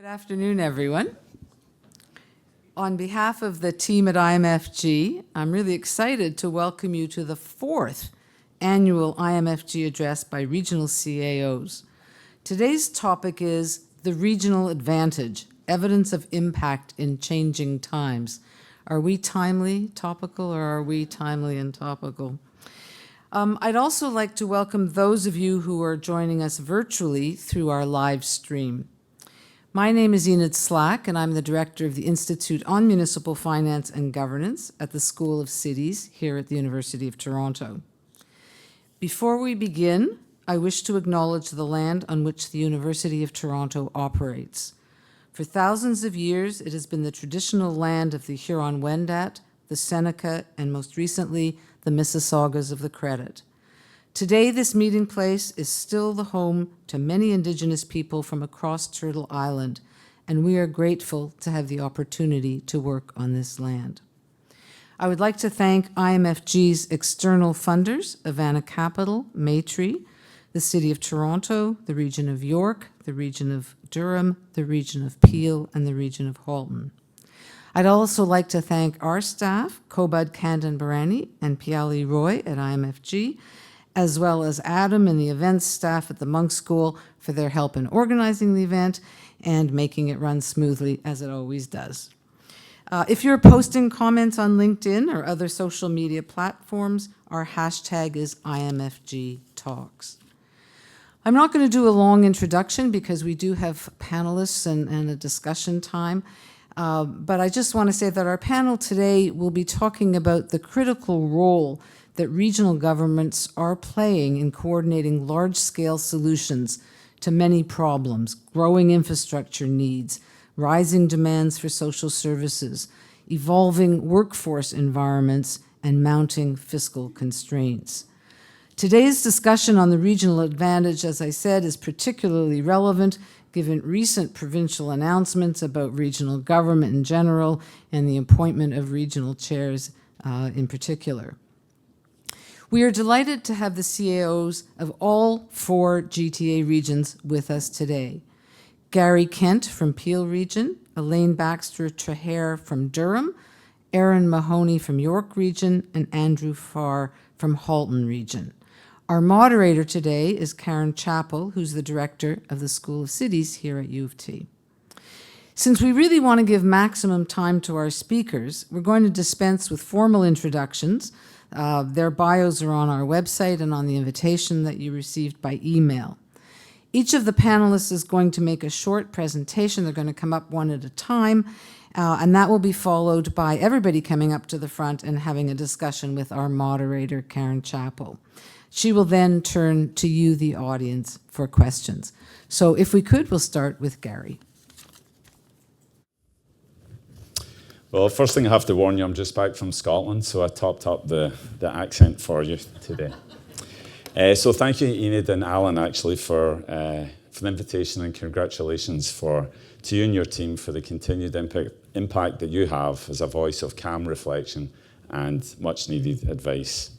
Good afternoon, everyone. On behalf of the team at IMFG, I'm really excited to welcome you to the 4th annual IMFG address by regional CAOs. Today's topic is the regional advantage, evidence of impact in changing times. Are we timely, topical, or are we timely and topical? I'd also like to welcome those of you who are joining us virtually through our live stream. My name is Enid Slack, and I'm the director of the Institute on Municipal Finance and Governance at the School of Cities here at the University of Toronto. Before we begin, I wish to acknowledge the land on which the University of Toronto operates. For thousands of years, it has been the traditional land of the Huron-Wendat, the Seneca, and most recently, the Mississaugas of the Credit. Today, this meeting place is still the home to many Indigenous people from across Turtle Island, and we are grateful to have the opportunity to work on this land. I would like to thank IMFG's external funders, Havana Capital, Maytree, the City of Toronto, the Region of York, the Region of Durham, the Region of Peel, and the Region of Halton. I'd also like to thank our staff, Kobad Kandan-Barani and Piali Roy at IMFG, as well as Adam and the events staff at the Monk School for their help in organizing the event and making it run smoothly, as it always does. If you're posting comments on LinkedIn or other social media platforms, our hashtag is IMFG Talks. I'm not going to do a long introduction because we do have panelists and a discussion time, but I just want to say that our panel today will be talking about the critical role that regional governments are playing in coordinating large-scale solutions to many problems, growing infrastructure needs, rising demands for social services, evolving workforce environments, and mounting fiscal constraints. Today's discussion on the regional advantage, as I said, is particularly relevant given recent provincial announcements about regional government in general and the appointment of regional chairs in particular. We are delighted to have the CAOs of all 4 GTA regions with us today. Gary Kent from Peel Region, Elaine Baxter-Trahair from Durham, Aaron Mahoney from York Region, and Andrew Farr from Halton Region. Our moderator today is Karen Chappell, who's the director of the School of Cities here at U of T. Since we really want to give maximum time to our speakers, we're going to dispense with formal introductions. Their bios are on our website and on the invitation that you received by email. Each of the panelists is going to make a short presentation. They're going to come up one at a time, and that will be followed by everybody coming up to the front and having a discussion with our moderator, Karen Chappell. She will then turn to you, the audience, for questions. So if we could, we'll start with Gary. Well, first thing I have to warn you, I'm just back from Scotland, so I topped up the accent for you today. So thank you, Enid and Alan, actually, for the invitation, and congratulations to you and your team for the continued impact that you have as a voice of calm reflection and much-needed advice.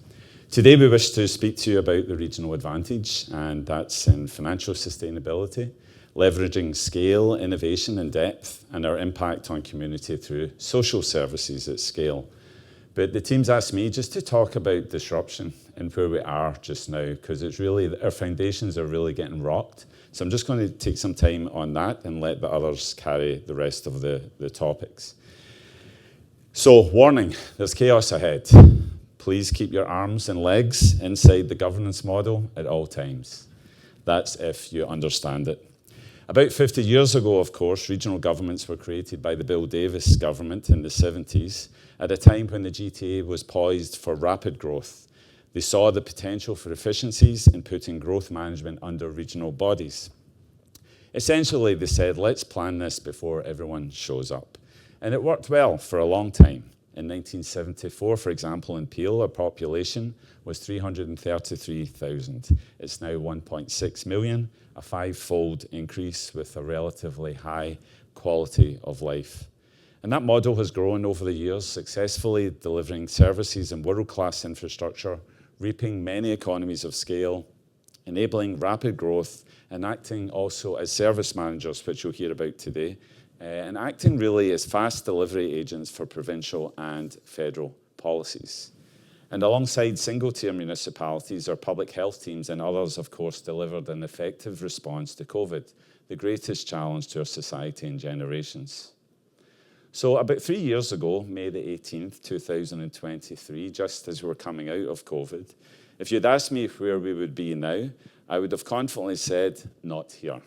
Today, we wish to speak to you about the regional advantage, and that's in financial sustainability, leveraging scale, innovation, and depth, and our impact on community through social services at scale. But the team's asked me just to talk about disruption and where we are just now, because it's really, our foundations are really getting rocked. So I'm just going to take some time on that and let the others carry the rest of the topics. So, warning, there's chaos ahead. Please keep your arms and legs inside the governance model at all times. That's if you understand it. About 50 years ago, of course, regional governments were created by the Bill Davis government in the 70s, at a time when the GTA was poised for rapid growth. They saw the potential for efficiencies in putting growth management under regional bodies. Essentially, they said, let's plan this before everyone shows up. And it worked well for a long time. In 1974, for example, in Peel, our population was 333,000. It's now 1.6 million, a 5-fold increase with a relatively high quality of life. And that model has grown over the years, successfully delivering services and world-class infrastructure, reaping many economies of scale, enabling rapid growth, and acting also as service managers, which you'll hear about today, and acting really as fast delivery agents for provincial and federal policies. And alongside single-tier municipalities, our public health teams and others, of course, delivered an effective response to COVID, the greatest challenge to our society in generations. So about 3 years ago, May the 18th, 2023, just as we were coming out of COVID, if you'd asked me where we would be now, I would have confidently said, not here.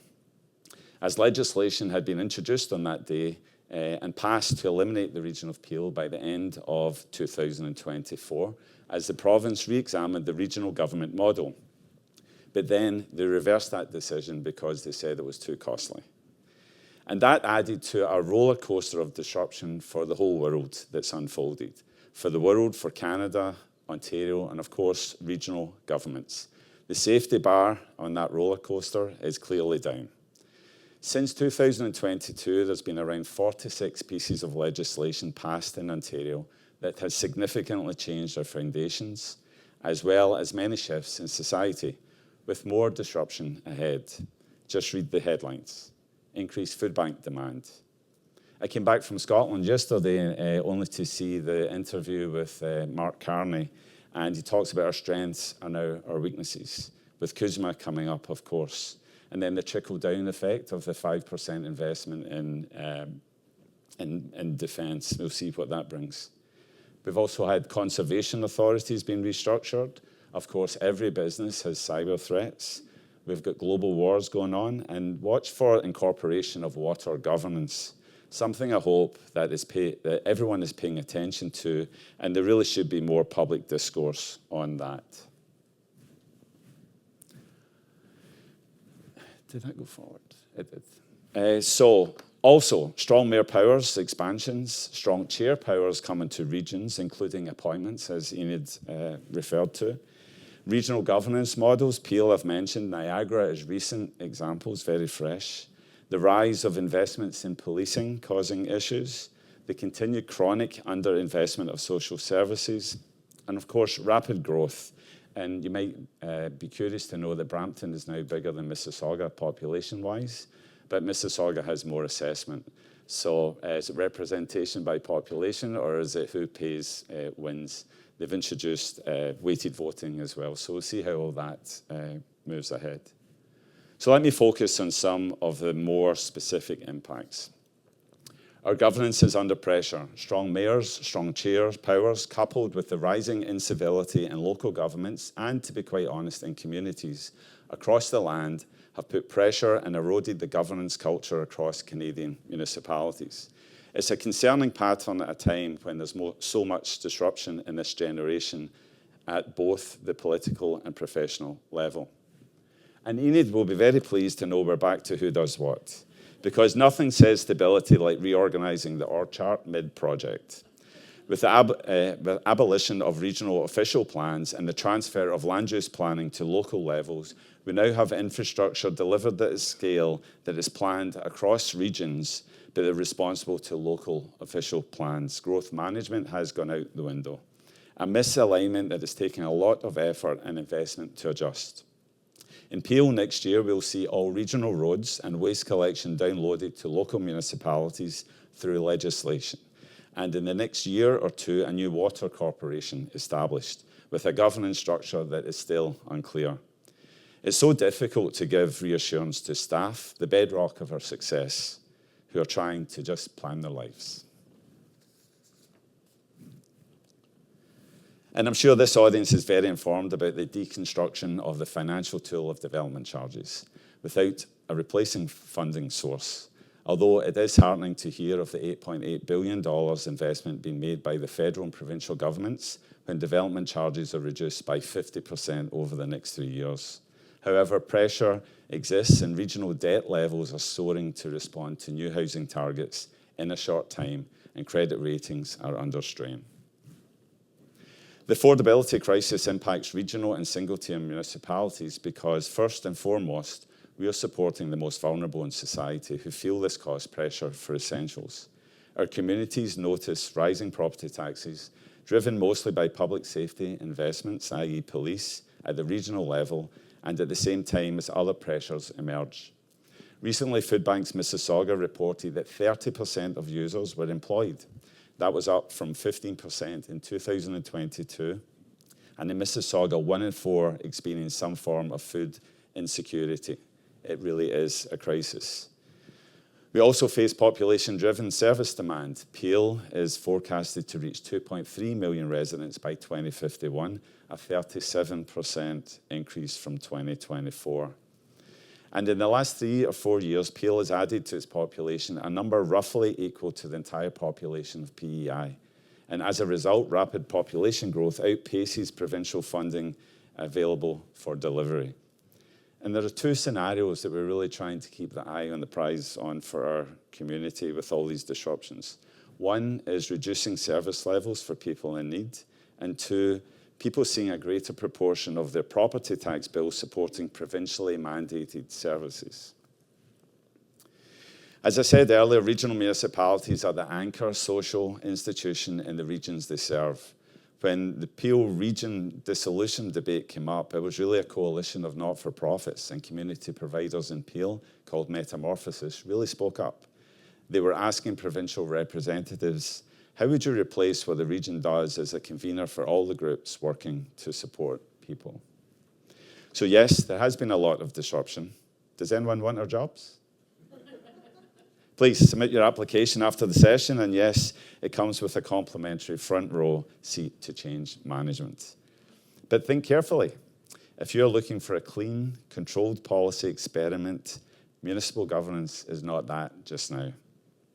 As legislation had been introduced on that day and passed to eliminate the region of Peel by the end of 2024, as the province re-examined the regional government model. But then they reversed that decision because they said it was too costly. And that added to a roller coaster of disruption for the whole world that's unfolded. For the world, for Canada, Ontario, and of course, regional governments. The safety bar on that roller coaster is clearly down. Since 2022, there's been around 46 pieces of legislation passed in Ontario that has significantly changed our foundations, as well as many shifts in society, with more disruption ahead. Just read the headlines. Increased food bank demand. I came back from Scotland yesterday only to see the interview with Mark Carney, and he talks about our strengths and our weaknesses, with CUSMA coming up, of course, and then the trickle-down effect of the 5% investment in defence. We'll see what that brings. We've also had conservation authorities being restructured. Of course, every business has cyber threats. We've got global wars going on, and watch for incorporation of water governance, something I hope that everyone is paying attention to, and there really should be more public discourse on that. Did that go forward? It did. So, also, strong mayor powers, expansions, strong chair powers coming to regions, including appointments, as Enid referred to. Regional governance models, Peel I've mentioned, Niagara as recent examples, very fresh. The rise of investments in policing causing issues, the continued chronic underinvestment of social services, and of course, rapid growth. And you might be curious to know that Brampton is now bigger than Mississauga population-wise, but Mississauga has more assessment. So is it representation by population, or is it who pays wins? They've introduced weighted voting as well, so we'll see how all that moves ahead. So let me focus on some of the more specific impacts. Our governance is under pressure. Strong mayors, strong chair powers, coupled with the rising incivility in local governments and, to be quite honest, in communities across the land, have put pressure and eroded the governance culture across Canadian municipalities. It's a concerning pattern at a time when there's so much disruption in this generation at both the political and professional level. And Enid will be very pleased to know we're back to who does what, because nothing says stability like reorganising the org chart mid-project. With the abolition of regional official plans and the transfer of land use planning to local levels, we now have infrastructure delivered at a scale that is planned across regions, but are responsible to local official plans. Growth management has gone out the window. A misalignment that is taking a lot of effort and investment to adjust. In Peel next year, we'll see all regional roads and waste collection downloaded to local municipalities through legislation. And in the next year or two, a new water corporation established with a governance structure that is still unclear. It's so difficult to give reassurance to staff, the bedrock of our success, who are trying to just plan their lives. And I'm sure this audience is very informed about the deconstruction of the financial tool of development charges without a replacing funding source. Although it is heartening to hear of the $8.8 billion investment being made by the federal and provincial governments when development charges are reduced by 50% over the next 3 years. However, pressure exists and regional debt levels are soaring to respond to new housing targets in a short time, and credit ratings are under strain. The affordability crisis impacts regional and single-tier municipalities because, first and foremost, we are supporting the most vulnerable in society who feel this cost pressure for essentials. Our communities notice rising property taxes, driven mostly by public safety investments, i.e. police, at the regional level, and at the same time as other pressures emerge. Recently, Food Banks Mississauga reported that 30% of users were employed. That was up from 15% in 2022. And in Mississauga, 1 in 4 experience some form of food insecurity. It really is a crisis. We also face population-driven service demand. Peel is forecasted to reach 2.3 million residents by 2051, a 37% increase from 2024. And in the last 3 or 4 years, Peel has added to its population a number roughly equal to the entire population of PEI. And as a result, rapid population growth outpaces provincial funding available for delivery. And there are 2 scenarios that we're really trying to keep the eye on the prize on for our community with all these disruptions. One is reducing service levels for people in need, and 2, people seeing a greater proportion of their property tax bill supporting provincially mandated services. As I said earlier, regional municipalities are the anchor social institution in the regions they serve. When the Peel region dissolution debate came up, it was really a coalition of not-for-profits and community providers in Peel called Metamorphosis really spoke up. They were asking provincial representatives, how would you replace what the region does as a convener for all the groups working to support people? So yes, there has been a lot of disruption. Does anyone want our jobs? Please submit your application after the session, and yes, it comes with a complimentary front row seat to change management. But think carefully. If you're looking for a clean, controlled policy experiment, municipal governance is not that just now.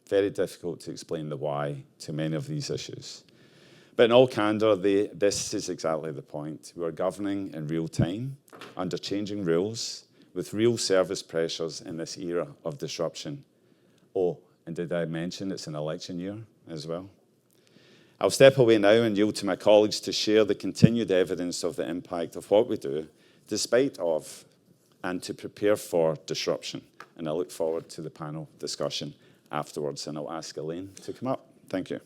Very difficult to explain the why to many of these issues. But in all candor, this is exactly the point. We're governing in real time, under changing rules, with real service pressures in this era of disruption. Oh, and did I mention it's an election year as well? I'll step away now and yield to my colleagues to share the continued evidence of the impact of what we do, despite of, and to prepare for disruption. And I look forward to the panel discussion afterwards, and I'll ask Elaine to come up. Thank you.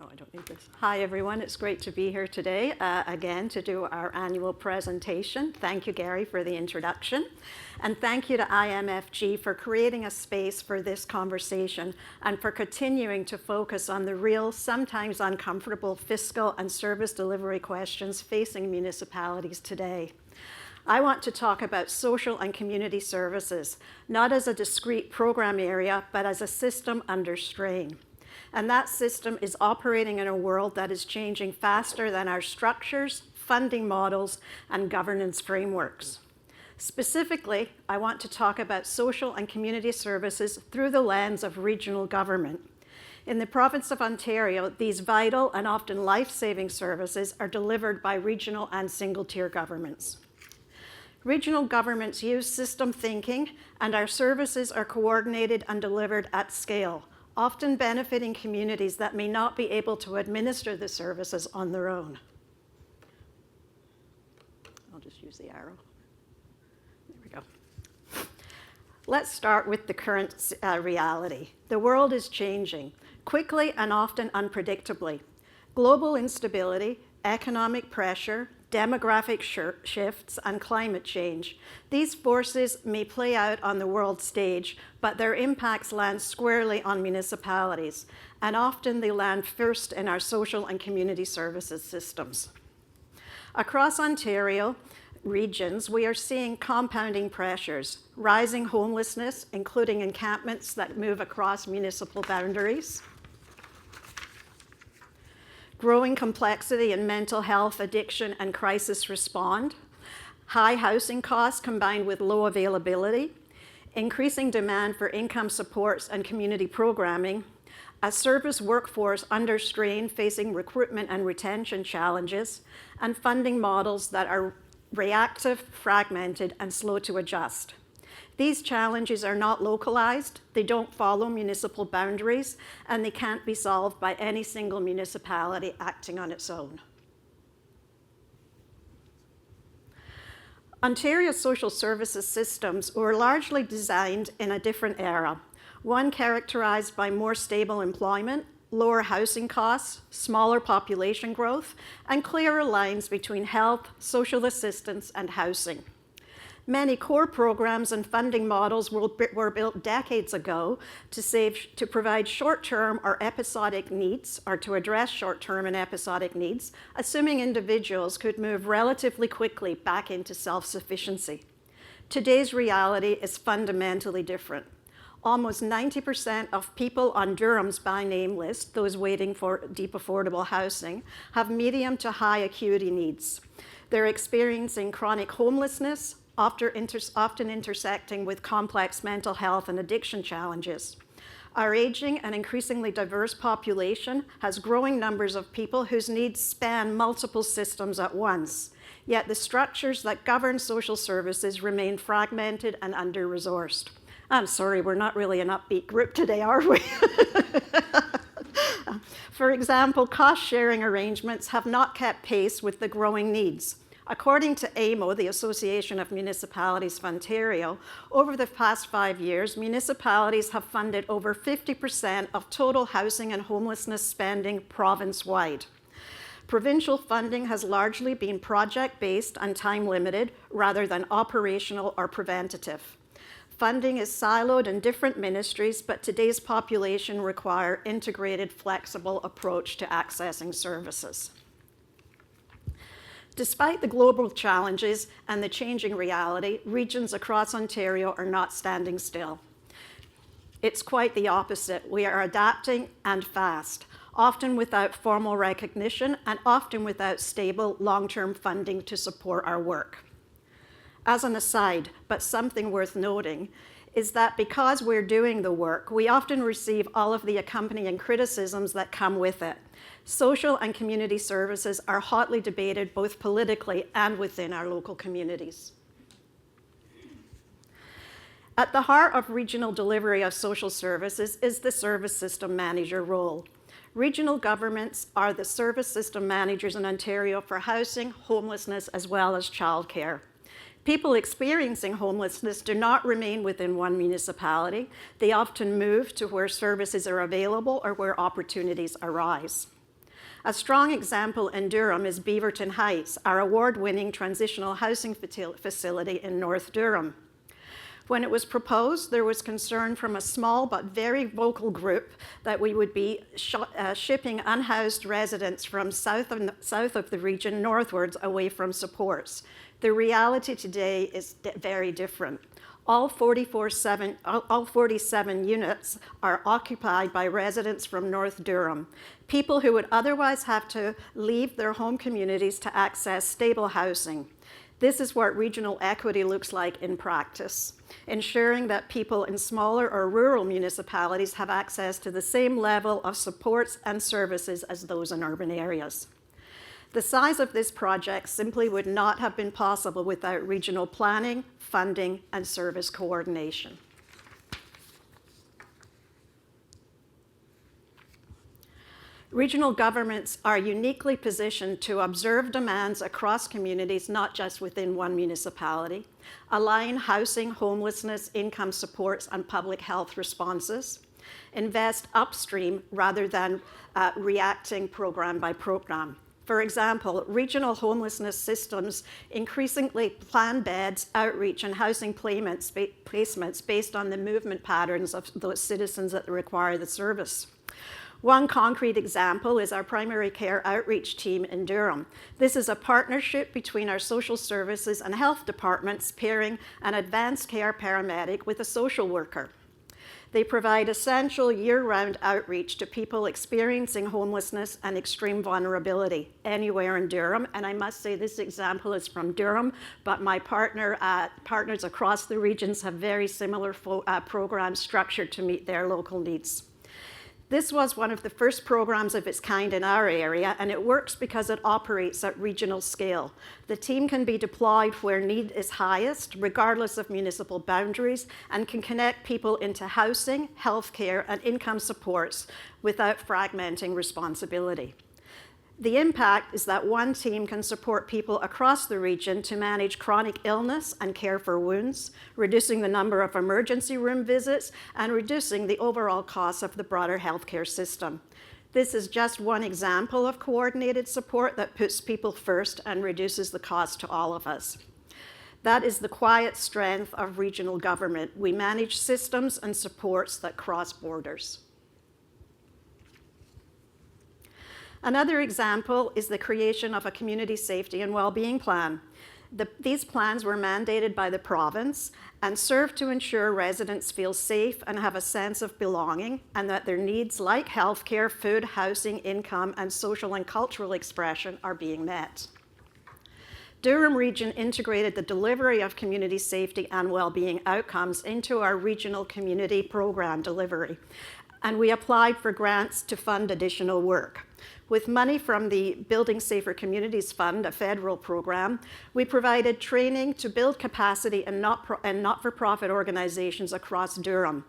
Oh, I don't need this. Hi, everyone. It's great to be here today, again, to do our annual presentation. Thank you, Gary, for the introduction. And thank you to IMFG for creating a space for this conversation and for continuing to focus on the real, sometimes uncomfortable fiscal and service delivery questions facing municipalities today. I want to talk about social and community services, not as a discrete program area, but as a system under strain. And that system is operating in a world that is changing faster than our structures, funding models, and governance frameworks. Specifically, I want to talk about social and community services through the lens of regional government. In the province of Ontario, these vital and often life-saving services are delivered by regional and single-tier governments. Regional governments use system thinking, and our services are coordinated and delivered at scale, often benefiting communities that may not be able to administer the services on their own. I'll just use the arrow. There we go. Let's start with the current reality. The world is changing quickly and often unpredictably. Global instability, economic pressure, demographic shifts, and climate change. These forces may play out on the world stage, but their impacts land squarely on municipalities, and often they land first in our social and community services systems. Across Ontario regions, we are seeing compounding pressures, rising homelessness, including encampments that move across municipal boundaries, growing complexity in mental health, addiction, and crisis response, high housing costs combined with low availability, increasing demand for income supports and community programming, a service workforce under strain facing recruitment and retention challenges, and funding models that are reactive, fragmented, and slow to adjust. These challenges are not localized, they don't follow municipal boundaries, and they can't be solved by any single municipality acting on its own. Ontario's social services systems were largely designed in a different era, one characterized by more stable employment, lower housing costs, smaller population growth, and clearer lines between health, social assistance, and housing. Many core programs and funding models were built decades ago to provide short-term or episodic needs, or to address short-term and episodic needs, assuming individuals could move relatively quickly back into self-sufficiency. Today's reality is fundamentally different. Almost 90% of people on Durham's by name list, those waiting for deep affordable housing, have medium to high acuity needs. They're experiencing chronic homelessness, often intersecting with complex mental health and addiction challenges. Our aging and increasingly diverse population has growing numbers of people whose needs span multiple systems at once, yet the structures that govern social services remain fragmented and under-resourced. I'm sorry, we're not really an upbeat group today, are we? For example, cost-sharing arrangements have not kept pace with the growing needs. According to AMO, the Association of Municipalities of Ontario, over the past 5 years, municipalities have funded over 50% of total housing and homelessness spending province-wide. Provincial funding has largely been project-based and time-limited rather than operational or preventative. Funding is siloed in different ministries, but today's population require integrated, flexible approach to accessing services. Despite the global challenges and the changing reality, regions across Ontario are not standing still. It's quite the opposite. We are adapting and fast, often without formal recognition and often without stable long-term funding to support our work. As an aside, but something worth noting, is that because we're doing the work, we often receive all of the accompanying criticisms that come with it. Social and community services are hotly debated both politically and within our local communities. At the heart of regional delivery of social services is the service system manager role. Regional governments are the service system managers in Ontario for housing, homelessness, as well as childcare. People experiencing homelessness do not remain within one municipality. They often move to where services are available or where opportunities arise. A strong example in Durham is Beaverton Heights, our award-winning transitional housing facility in North Durham. When it was proposed, there was concern from a small but very vocal group that we would be shipping unhoused residents from south of the region northwards away from supports. The reality today is very different. All 47 units are occupied by residents from North Durham, people who would otherwise have to leave their home communities to access stable housing. This is what regional equity looks like in practice, ensuring that people in smaller or rural municipalities have access to the same level of supports and services as those in urban areas. The size of this project simply would not have been possible without regional planning, funding, and service coordination. Regional governments are uniquely positioned to observe demands across communities, not just within one municipality, align housing, homelessness, income supports, and public health responses, invest upstream rather than reacting program by program. For example, regional homelessness systems increasingly plan beds, outreach, and housing placements based on the movement patterns of those citizens that require the service. One concrete example is our primary care outreach team in Durham. This is a partnership between our social services and health departments pairing an advanced care paramedic with a social worker. They provide essential year-round outreach to people experiencing homelessness and extreme vulnerability anywhere in Durham. And I must say this example is from Durham, but my partners across the regions have very similar programs structured to meet their local needs. This was one of the first programs of its kind in our area, and it works because it operates at regional scale. The team can be deployed where need is highest, regardless of municipal boundaries, and can connect people into housing, healthcare, and income supports without fragmenting responsibility. The impact is that one team can support people across the region to manage chronic illness and care for wounds, reducing the number of emergency room visits and reducing the overall cost of the broader healthcare system. This is just one example of coordinated support that puts people first and reduces the cost to all of us. That is the quiet strength of regional government. We manage systems and supports that cross borders. Another example is the creation of a community safety and well-being plan. These plans were mandated by the province and serve to ensure residents feel safe and have a sense of belonging, and that their needs like healthcare, food, housing, income, and social and cultural expression are being met. Durham Region integrated the delivery of community safety and well-being outcomes into our regional community program delivery, and we applied for grants to fund additional work. With money from the Building Safer Communities Fund, a federal program, we provided training to build capacity in not-for-profit organizations across Durham.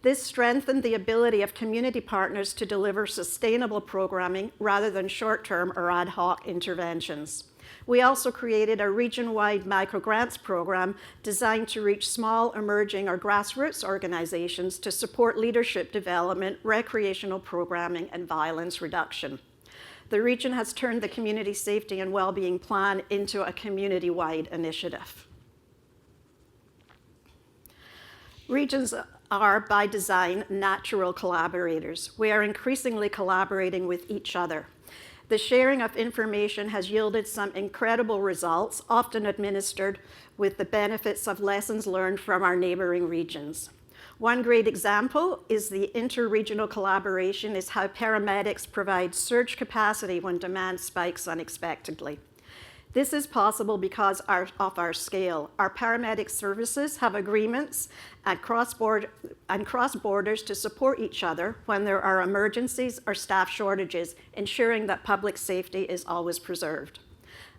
This strengthened the ability of community partners to deliver sustainable programming rather than short-term or ad hoc interventions. We also created a region-wide microgrants program designed to reach small, emerging, or grassroots organizations to support leadership development, recreational programming, and violence reduction. The region has turned the Community Safety and Wellbeing Plan into a community-wide initiative. Regions are, by design, natural collaborators. We are increasingly collaborating with each other. The sharing of information has yielded some incredible results, often administered with the benefits of lessons learned from our neighboring regions. One great example is the inter-regional collaboration is how paramedics provide surge capacity when demand spikes unexpectedly. This is possible because of our scale. Our paramedic services have agreements and cross borders to support each other when there are emergencies or staff shortages, ensuring that public safety is always preserved.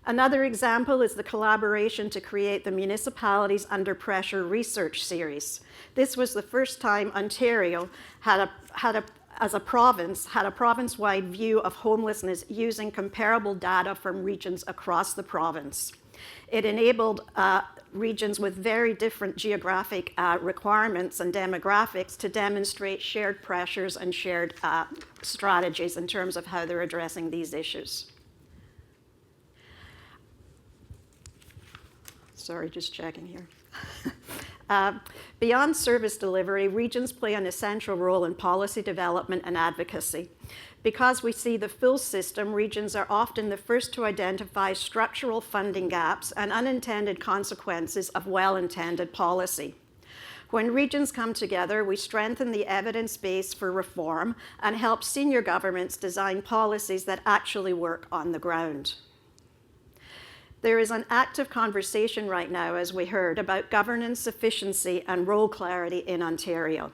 Another example is the collaboration to create the Municipalities Under Pressure research series. This was the first time Ontario as a province, had a province-wide view of homelessness using comparable data from regions across the province. It enabled regions with very different geographic requirements and demographics to demonstrate shared pressures and shared strategies in terms of how they're addressing these issues. Sorry, just checking here. Beyond service delivery, regions play an essential role in policy development and advocacy. Because we see the full system, regions are often the first to identify structural funding gaps and unintended consequences of well-intended policy. When regions come together, we strengthen the evidence base for reform and help senior governments design policies that actually work on the ground. There is an active conversation right now, as we heard, about governance efficiency and role clarity in Ontario.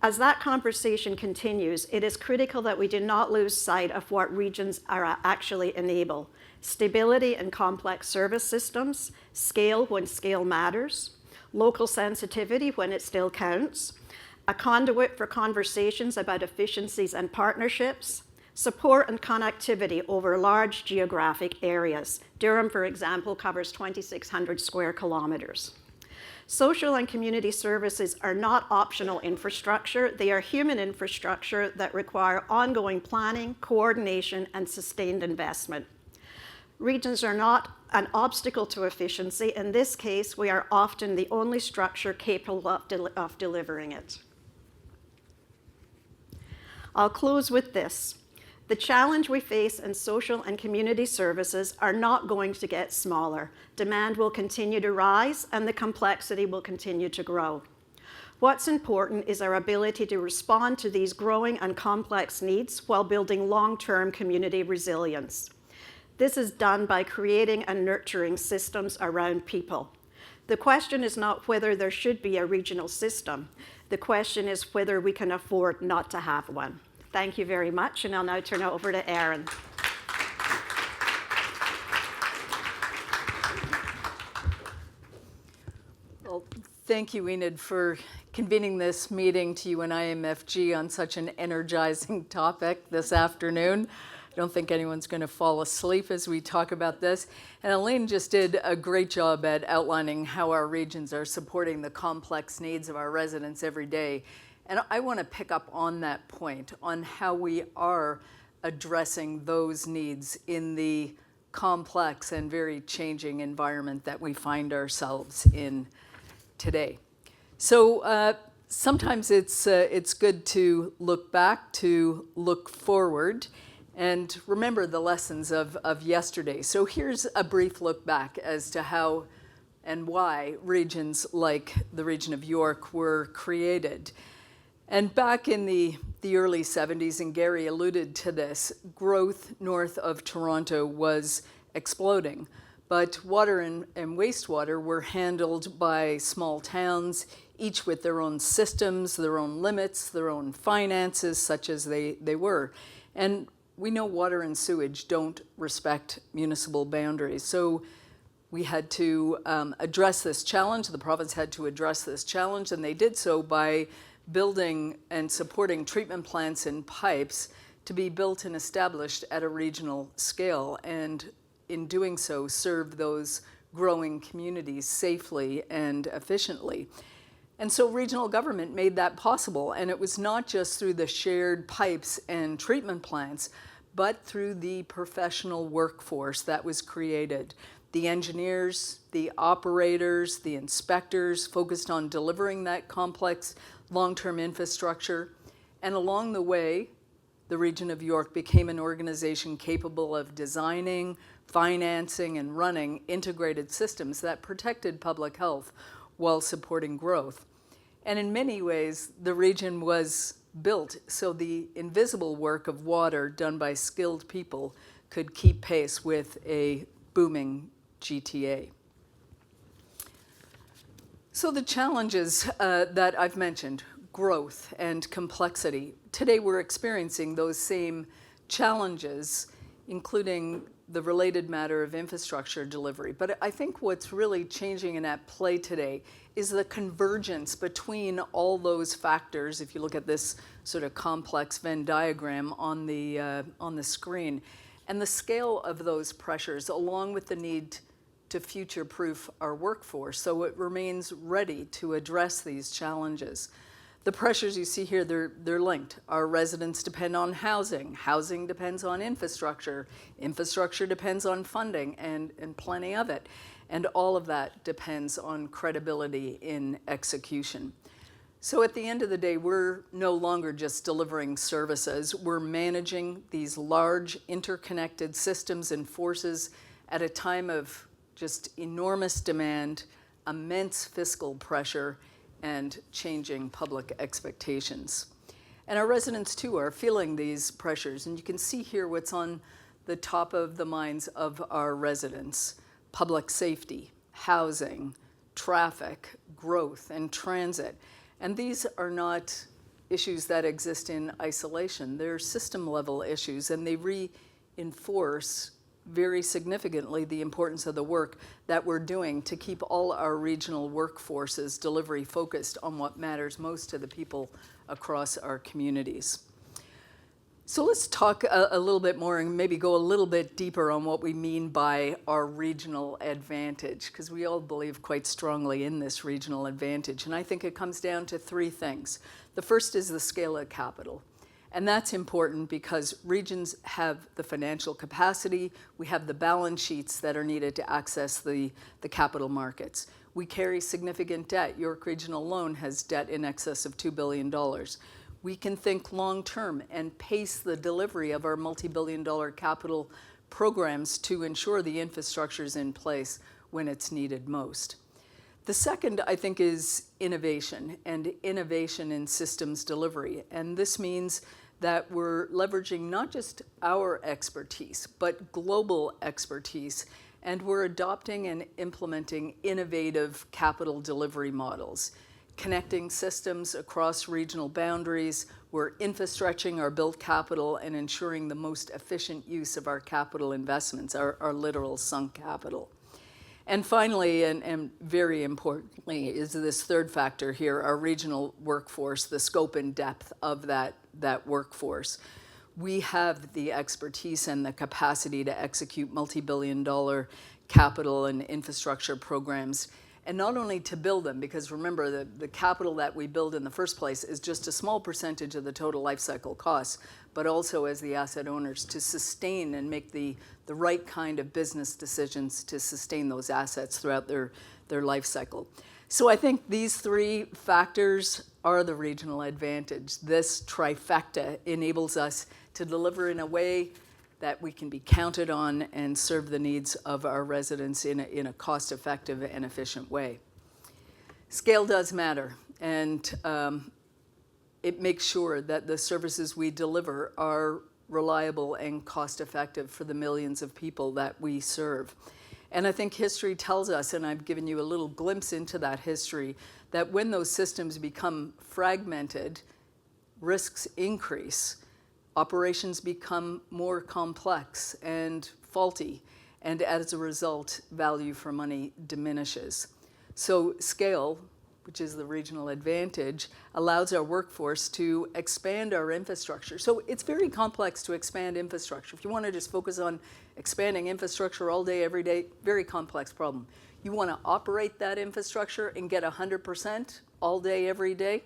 As that conversation continues, it is critical that we do not lose sight of what regions are actually enable: stability in complex service systems, scale when scale matters, local sensitivity when it still counts, a conduit for conversations about efficiencies and partnerships, support and connectivity over large geographic areas. Durham, for example, covers 2,600 square kilometers. Social and community services are not optional infrastructure. They are human infrastructure that require ongoing planning, coordination, and sustained investment. Regions are not an obstacle to efficiency. In this case, we are often the only structure capable of delivering it. I'll close with this. The challenge we face in social and community services are not going to get smaller. Demand will continue to rise and the complexity will continue to grow. What's important is our ability to respond to these growing and complex needs while building long-term community resilience. This is done by creating and nurturing systems around people. The question is not whether there should be a regional system. The question is whether we can afford not to have one. Thank you very much, and I'll now turn it over to Erin. Well, thank you, Enid, for convening this meeting to you and IMFG on such an energizing topic this afternoon. I don't think anyone's going to fall asleep as we talk about this. And Elaine just did a great job at outlining how our regions are supporting the complex needs of our residents every day. And I want to pick up on that point, on how we are addressing those needs in the complex and very changing environment that we find ourselves in today. So sometimes it's good to look back, to look forward, and remember the lessons of yesterday. So here's a brief look back as to how and why regions like the region of York were created. And back in the early 70s, and Gary alluded to this, growth north of Toronto was exploding. But water and wastewater were handled by small towns, each with their own systems, their own limits, their own finances, such as they were. And we know water and sewage don't respect municipal boundaries. So we had to address this challenge. The province had to address this challenge, and they did so by building and supporting treatment plants and pipes to be built and established at a regional scale, and in doing so served those growing communities safely and efficiently. And so regional government made that possible, and it was not just through the shared pipes and treatment plants, but through the professional workforce that was created. The engineers, the operators, the inspectors focused on delivering that complex long-term infrastructure. And along the way, the Region of York became an organization capable of designing, financing, and running integrated systems that protected public health while supporting growth. And in many ways, the region was built so the invisible work of water done by skilled people could keep pace with a booming GTA. So the challenges that I've mentioned, growth and complexity, today we're experiencing those same challenges, including the related matter of infrastructure delivery. But I think what's really changing and at play today is the convergence between all those factors. If you look at this sort of complex Venn diagram on the screen, and the scale of those pressures, along with the need to future-proof our workforce so it remains ready to address these challenges. The pressures you see here, they're linked. Our residents depend on housing. Housing depends on infrastructure. Infrastructure depends on funding and plenty of it. And all of that depends on credibility in execution. So at the end of the day, we're no longer just delivering services. We're managing these large interconnected systems and forces at a time of just enormous demand, immense fiscal pressure, and changing public expectations. And our residents too are feeling these pressures, and you can see here what's on the top of the minds of our residents: public safety, housing, traffic, growth, and transit. And these are not issues that exist in isolation. They're system-level issues, and they reinforce very significantly the importance of the work that we're doing to keep all our regional workforces delivery focused on what matters most to the people across our communities. So let's talk a little bit more and maybe go a little bit deeper on what we mean by our regional advantage, because we all believe quite strongly in this regional advantage. And I think it comes down to three things. The first is the scale of capital. And that's important because regions have the financial capacity, we have the balance sheets that are needed to access the capital markets. We carry significant debt. York Region alone has debt in excess of $2 billion. We can think long-term and pace the delivery of our multi-billion-dollar capital programs to ensure the infrastructure is in place when it's needed most. The second, I think, is innovation, and innovation in systems delivery. And this means that we're leveraging not just our expertise, but global expertise, and we're adopting and implementing innovative capital delivery models, connecting systems across regional boundaries. We're infrastructuring our built capital and ensuring the most efficient use of our capital investments, our literal sunk capital. And finally, and very importantly, is this third factor here, our regional workforce, the scope and depth of that workforce. We have the expertise and the capacity to execute multi-billion-dollar capital and infrastructure programs. And not only to build them, because remember, the capital that we build in the first place is just a small percentage of the total life cycle costs, but also as the asset owners to sustain and make the right kind of business decisions to sustain those assets throughout their life cycle. So I think these three factors are the regional advantage. This trifecta enables us to deliver in a way that we can be counted on and serve the needs of our residents in a cost-effective and efficient way. Scale does matter, and it makes sure that the services we deliver are reliable and cost-effective for the millions of people that we serve. And I think history tells us, and I've given you a little glimpse into that history, that when those systems become fragmented, risks increase, operations become more complex and faulty, and as a result, value for money diminishes. So scale, which is the regional advantage, allows our workforce to expand our infrastructure. So it's very complex to expand infrastructure. If you want to just focus on expanding infrastructure all day, every day, very complex problem. You want to operate that infrastructure and get 100% all day, every day,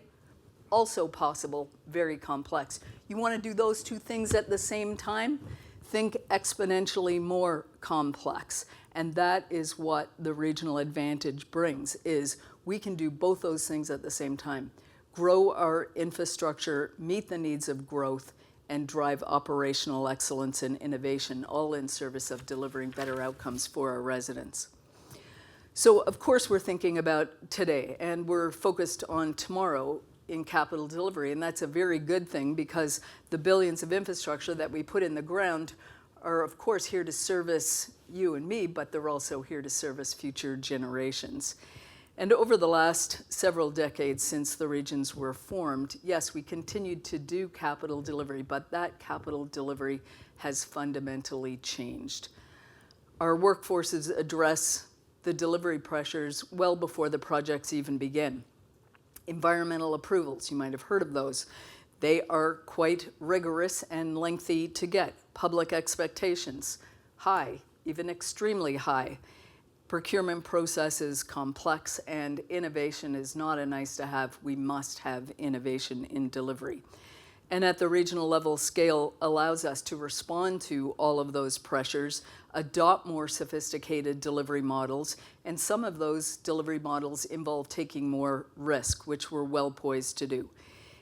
also possible, very complex. You want to do those two things at the same time? Think exponentially more complex. And that is what the regional advantage brings, is we can do both those things at the same time. Grow our infrastructure, meet the needs of growth, and drive operational excellence and innovation, all in service of delivering better outcomes for our residents. So, of course, we're thinking about today, and we're focused on tomorrow in capital delivery, and that's a very good thing, because the billions of infrastructure that we put in the ground are, of course, here to service you and me, but they're also here to service future generations. And over the last several decades since the regions were formed, yes, we continued to do capital delivery, but that capital delivery has fundamentally changed. Our workforces address the delivery pressures well before the projects even begin. Environmental approvals, you might have heard of those. They are quite rigorous and lengthy to get. Public expectations, high, even extremely high. Procurement processes complex, and innovation is not a nice to have. We must have innovation in delivery. And at the regional level, scale allows us to respond to all of those pressures, adopt more sophisticated delivery models, and some of those delivery models involve taking more risk, which we're well poised to do.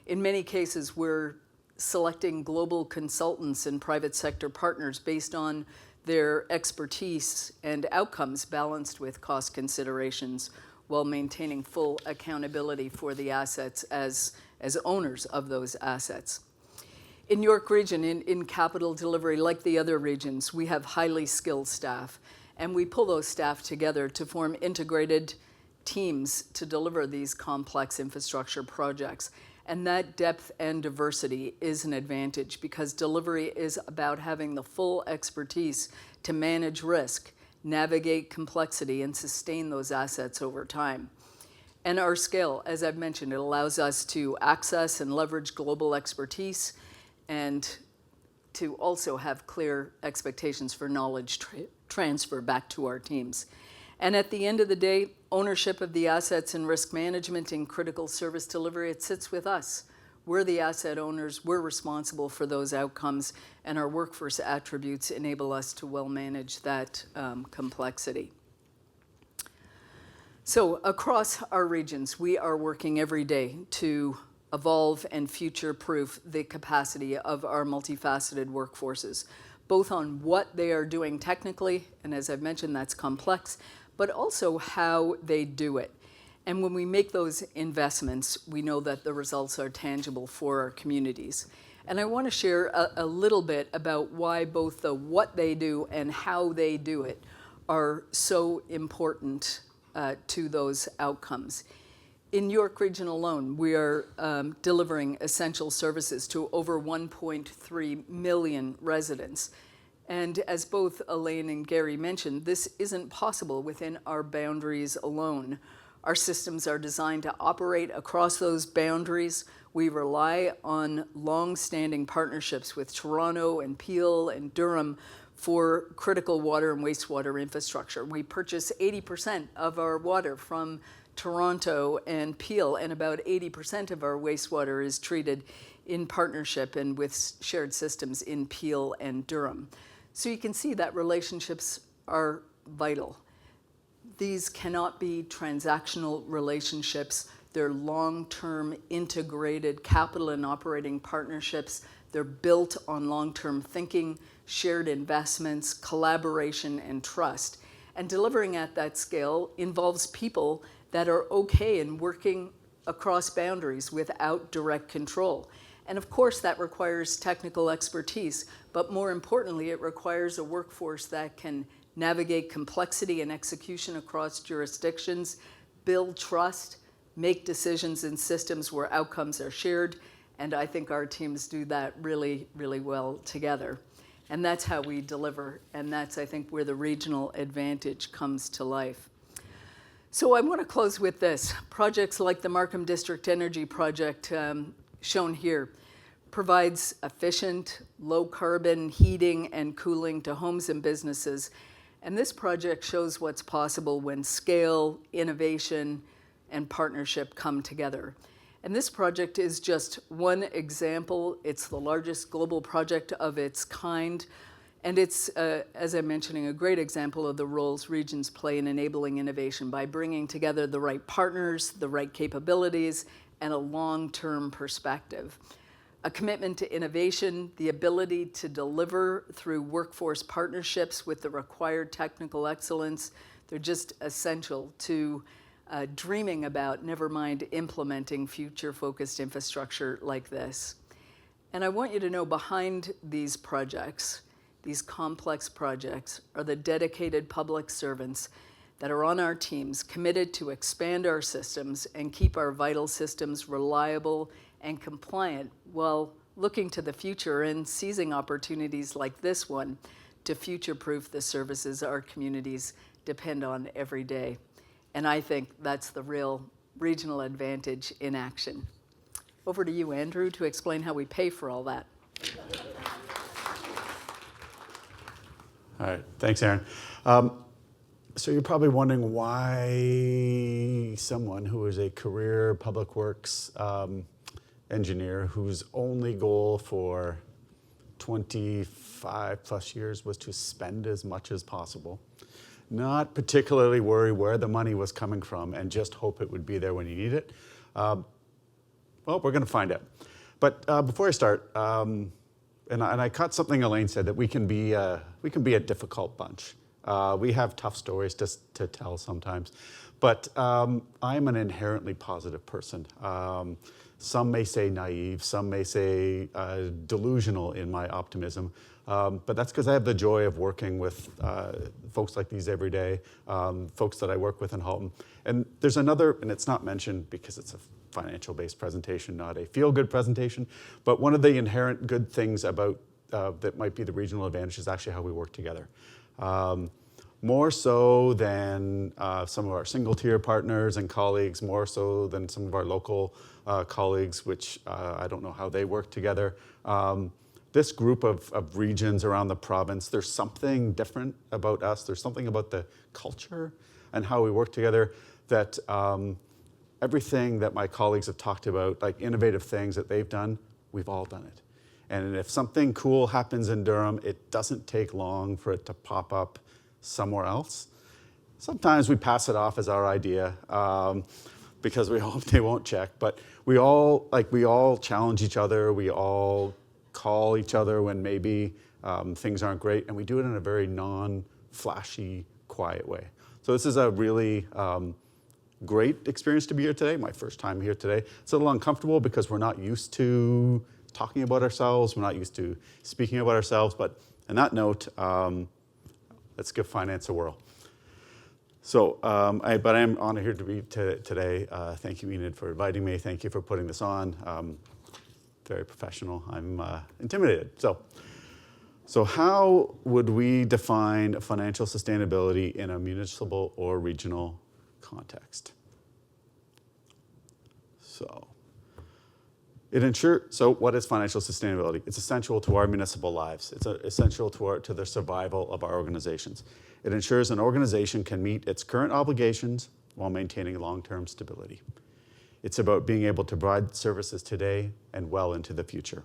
In many cases, we're selecting global consultants and private sector partners based on their expertise and outcomes balanced with cost considerations, while maintaining full accountability for the assets as owners of those assets. In York Region, in capital delivery, like the other regions, we have highly skilled staff, and we pull those staff together to form integrated teams to deliver these complex infrastructure projects. And that depth and diversity is an advantage, because delivery is about having the full expertise to manage risk, navigate complexity, and sustain those assets over time. And our scale, as I've mentioned, it allows us to access and leverage global expertise, and to also have clear expectations for knowledge transfer back to our teams. And at the end of the day, ownership of the assets and risk management in critical service delivery, it sits with us. We're the asset owners, we're responsible for those outcomes, and our workforce attributes enable us to well manage that complexity. So across our regions, we are working every day to evolve and future-proof the capacity of our multifaceted workforces, both on what they are doing technically, and as I've mentioned, that's complex, but also how they do it. And when we make those investments, we know that the results are tangible for our communities. And I want to share a little bit about why both the what they do and how they do it are so important to those outcomes. In York Region alone, we are delivering essential services to over 1.3 million residents. And as both Elaine and Gary mentioned, this isn't possible within our boundaries alone. Our systems are designed to operate across those boundaries. We rely on long-standing partnerships with Toronto and Peel and Durham for critical water and wastewater infrastructure. We purchase 80% of our water from Toronto and Peel, and about 80% of our wastewater is treated in partnership and with shared systems in Peel and Durham. So you can see that relationships are vital. These cannot be transactional relationships. They're long-term integrated capital and operating partnerships. They're built on long-term thinking, shared investments, collaboration, and trust. And delivering at that scale involves people that are okay in working across boundaries without direct control. And of course, that requires technical expertise, but more importantly, it requires a workforce that can navigate complexity and execution across jurisdictions, build trust, make decisions in systems where outcomes are shared, and I think our teams do that really, really well together. And that's how we deliver, and that's, I think, where the regional advantage comes to life. So I want to close with this. Projects like the Markham District Energy Project, shown here, provides efficient, low-carbon heating and cooling to homes and businesses. And this project shows what's possible when scale, innovation, and partnership come together. And this project is just one example. It's the largest global project of its kind. And it's, as I'm mentioning, a great example of the roles regions play in enabling innovation by bringing together the right partners, the right capabilities, and a long-term perspective. A commitment to innovation, the ability to deliver through workforce partnerships with the required technical excellence, they're just essential to dreaming about, never mind implementing future-focused infrastructure like this. And I want you to know behind these projects, these complex projects, are the dedicated public servants that are on our teams committed to expand our systems and keep our vital systems reliable and compliant while looking to the future and seizing opportunities like this one to future-proof the services our communities depend on every day. And I think that's the real regional advantage in action. Over to you, Andrew, to explain how we pay for all that. All right, thanks, Erin. So you're probably wondering why someone who is a career public works engineer whose only goal for 25 plus years was to spend as much as possible, not particularly worry where the money was coming from and just hope it would be there when you need it. Well, we're going to find out. But before I start, and I caught something Elaine said, that we can be a difficult bunch. We have tough stories to tell sometimes, but I'm an inherently positive person. Some may say naive, some may say delusional in my optimism, but that's because I have the joy of working with folks like these every day, folks that I work with in Halton. And there's another, and it's not mentioned because it's a financial-based presentation, not a feel-good presentation, but one of the inherent good things about that might be the regional advantage is actually how we work together. More so than some of our single-tier partners and colleagues, more so than some of our local colleagues, which I don't know how they work together. This group of regions around the province, there's something different about us. There's something about the culture and how we work together that everything that my colleagues have talked about, like innovative things that they've done, we've all done it. And if something cool happens in Durham, it doesn't take long for it to pop up somewhere else. Sometimes we pass it off as our idea because we hope they won't check. But we all challenge each other. We all call each other when maybe things aren't great, and we do it in a very non-flashy, quiet way. So this is a really great experience to be here today. My first time here today. It's a little uncomfortable because we're not used to talking about ourselves. We're not used to speaking about ourselves. But on that note, let's give finance a whirl. So, I am honored here to be today. Thank you, Enid, for inviting me. Thank you for putting this on. Very professional. I'm intimidated. So how would we define financial sustainability in a municipal or regional context? So So what is financial sustainability? It's essential to our municipal lives. It's essential to the survival of our organizations. It ensures an organization can meet its current obligations while maintaining long-term stability. It's about being able to provide services today and well into the future.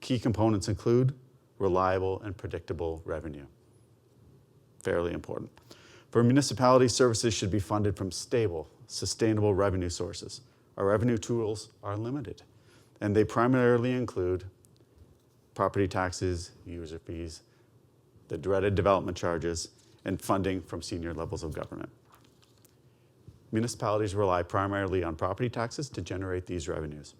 Key components include reliable and predictable revenue. Fairly important. For municipalities, services should be funded from stable, sustainable revenue sources. Our revenue tools are limited, and they primarily include property taxes, user fees, the dreaded development charges, and funding from senior levels of government. Municipalities rely primarily on property taxes to generate these revenues.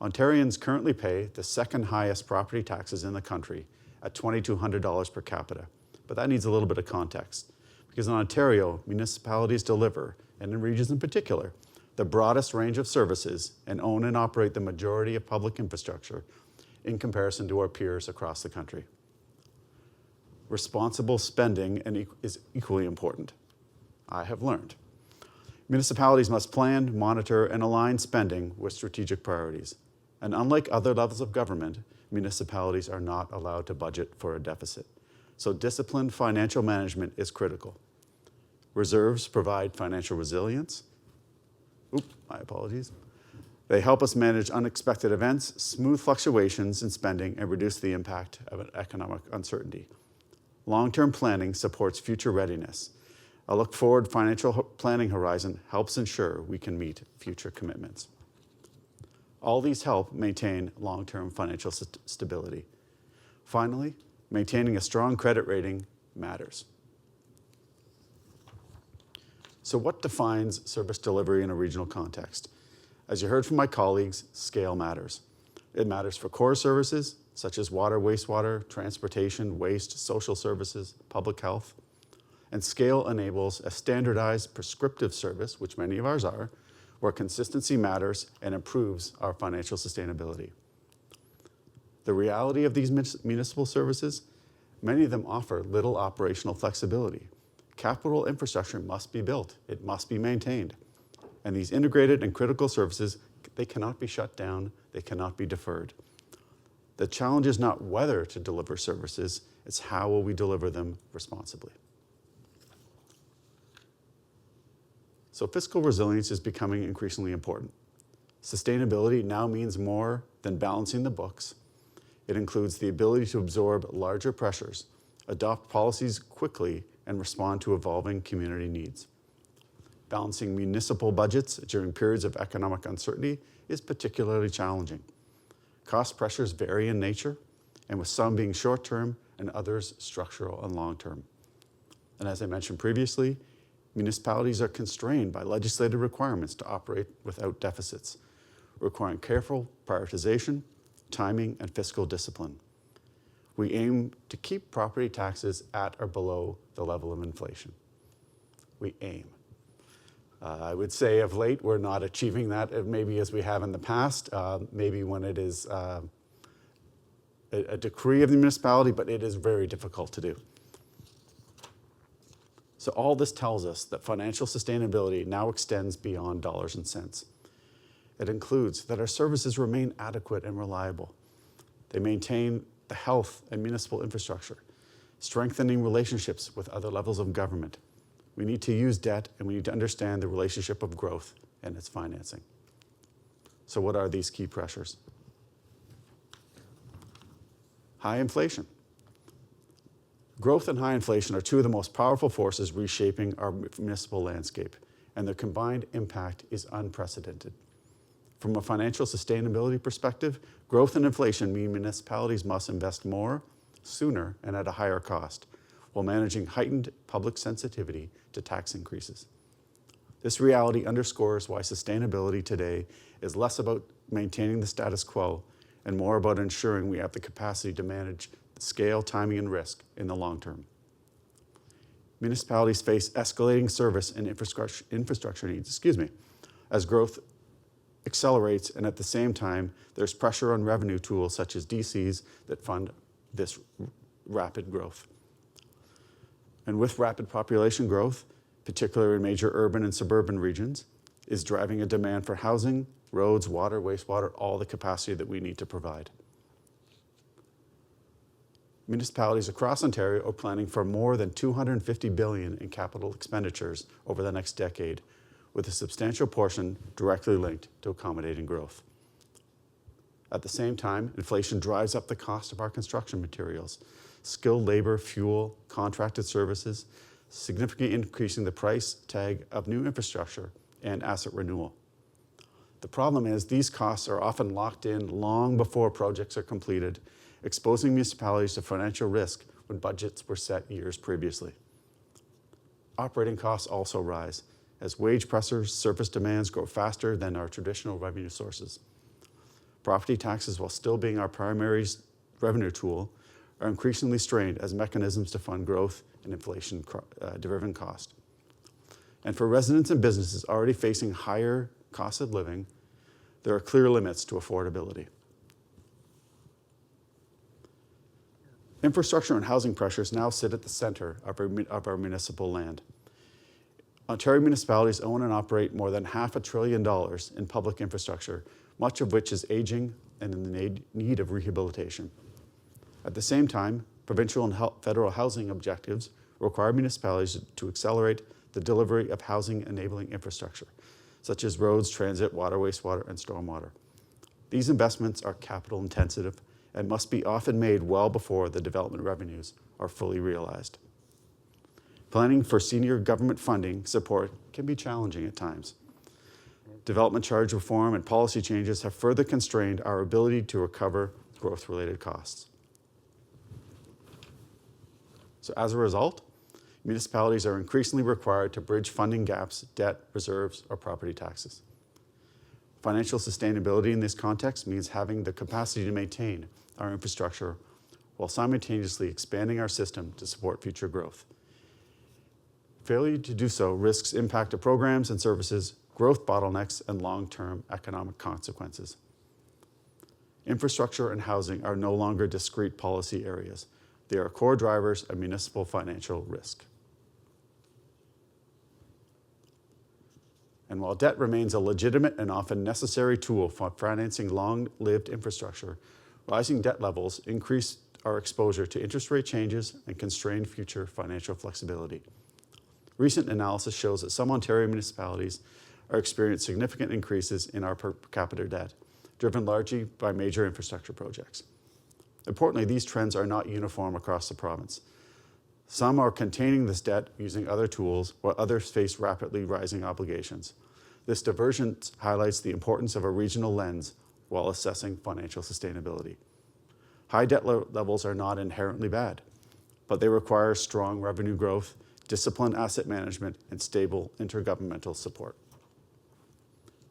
Ontarians currently pay the second highest property taxes in the country at $2,200 per capita, but that needs a little bit of context. Because in Ontario, municipalities deliver, and in regions in particular, the broadest range of services and own and operate the majority of public infrastructure in comparison to our peers across the country. Responsible spending is equally important, I have learned. Municipalities must plan, monitor, and align spending with strategic priorities. And unlike other levels of government, municipalities are not allowed to budget for a deficit. So disciplined financial management is critical. Reserves provide financial resilience. My apologies. They help us manage unexpected events, smooth fluctuations in spending, and reduce the impact of an economic uncertainty. Long-term planning supports future readiness. A look-forward financial planning horizon helps ensure we can meet future commitments. All these help maintain long-term financial stability. Finally, maintaining a strong credit rating matters. So what defines service delivery in a regional context? As you heard from my colleagues, scale matters. It matters for core services, such as water, wastewater, transportation, waste, social services, public health. And scale enables a standardized prescriptive service, which many of ours are, where consistency matters and improves our financial sustainability. The reality of these municipal services, many of them offer little operational flexibility. Capital infrastructure must be built, it must be maintained. And these integrated and critical services, they cannot be shut down, they cannot be deferred. The challenge is not whether to deliver services, it's how will we deliver them responsibly. So fiscal resilience is becoming increasingly important. Sustainability now means more than balancing the books. It includes the ability to absorb larger pressures, adopt policies quickly, and respond to evolving community needs. Balancing municipal budgets during periods of economic uncertainty is particularly challenging. Cost pressures vary in nature, and with some being short-term and others structural and long-term. And as I mentioned previously, municipalities are constrained by legislative requirements to operate without deficits, requiring careful prioritization, timing, and fiscal discipline. We aim to keep property taxes at or below the level of inflation. We aim. I would say of late, we're not achieving that maybe as we have in the past, maybe when it is a decree of the municipality, but it is very difficult to do. So all this tells us that financial sustainability now extends beyond dollars and cents. It includes that our services remain adequate and reliable. They maintain the health and municipal infrastructure, strengthening relationships with other levels of government. We need to use debt, and we need to understand the relationship of growth and its financing. So what are these key pressures? High inflation. Growth and high inflation are two of the most powerful forces reshaping our municipal landscape, and their combined impact is unprecedented. From a financial sustainability perspective, growth and inflation mean municipalities must invest more, sooner, and at a higher cost, while managing heightened public sensitivity to tax increases. This reality underscores why sustainability today is less about maintaining the status quo and more about ensuring we have the capacity to manage the scale, timing, and risk in the long term. Municipalities face escalating service and infrastructure needs, as growth accelerates, and at the same time, there's pressure on revenue tools such as DCs that fund this rapid growth. And with rapid population growth, particularly in major urban and suburban regions, is driving a demand for housing, roads, water, wastewater, all the capacity that we need to provide. Municipalities across Ontario are planning for more than $250 billion in capital expenditures over the next decade, with a substantial portion directly linked to accommodating growth. At the same time, inflation drives up the cost of our construction materials, skilled labor, fuel, contracted services, significantly increasing the price tag of new infrastructure and asset renewal. The problem is these costs are often locked in long before projects are completed, exposing municipalities to financial risk when budgets were set years previously. Operating costs also rise as wage pressures, service demands grow faster than our traditional revenue sources. Property taxes, while still being our primary revenue tool, are increasingly strained as mechanisms to fund growth and inflation-driven cost. And for residents and businesses already facing higher costs of living, there are clear limits to affordability. Infrastructure and housing pressures now sit at the center of our municipal land. Ontario municipalities own and operate more than $500 billion in public infrastructure, much of which is aging and in the need of rehabilitation. At the same time, provincial and federal housing objectives require municipalities to accelerate the delivery of housing-enabling infrastructure, such as roads, transit, water, wastewater, and stormwater. These investments are capital-intensive and must be often made well before the development revenues are fully realized. Planning for senior government funding support can be challenging at times. Development charge reform and policy changes have further constrained our ability to recover growth-related costs. So as a result, municipalities are increasingly required to bridge funding gaps, debt, reserves, or property taxes. Financial sustainability in this context means having the capacity to maintain our infrastructure while simultaneously expanding our system to support future growth. Failure to do so risks impact of programs and services, growth bottlenecks, and long-term economic consequences. Infrastructure and housing are no longer discrete policy areas. They are core drivers of municipal financial risk. And while debt remains a legitimate and often necessary tool for financing long-lived infrastructure, rising debt levels increase our exposure to interest rate changes and constrain future financial flexibility. Recent analysis shows that some Ontario municipalities are experiencing significant increases in our per capita debt, driven largely by major infrastructure projects. Importantly, these trends are not uniform across the province. Some are containing this debt using other tools, while others face rapidly rising obligations. This divergence highlights the importance of a regional lens while assessing financial sustainability. High debt levels are not inherently bad, but they require strong revenue growth, disciplined asset management, and stable intergovernmental support.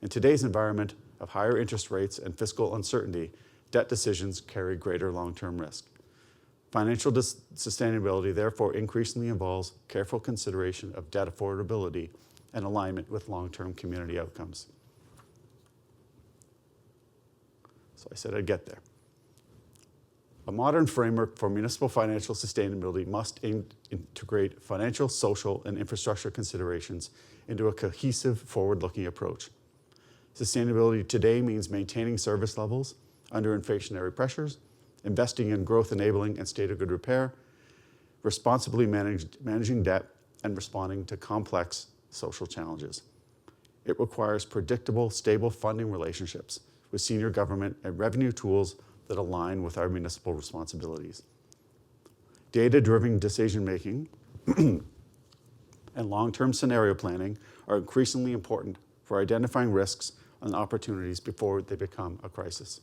In today's environment of higher interest rates and fiscal uncertainty, debt decisions carry greater long-term risk. Financial sustainability therefore increasingly involves careful consideration of debt affordability and alignment with long-term community outcomes. So I said I'd get there. A modern framework for municipal financial sustainability must integrate financial, social, and infrastructure considerations into a cohesive, forward-looking approach. Sustainability today means maintaining service levels under inflationary pressures, investing in growth-enabling and state of good repair, responsibly managing debt, and responding to complex social challenges. It requires predictable, stable funding relationships with senior government and revenue tools that align with our municipal responsibilities. Data-driven decision-making and long-term scenario planning are increasingly important for identifying risks and opportunities before they become a crisis.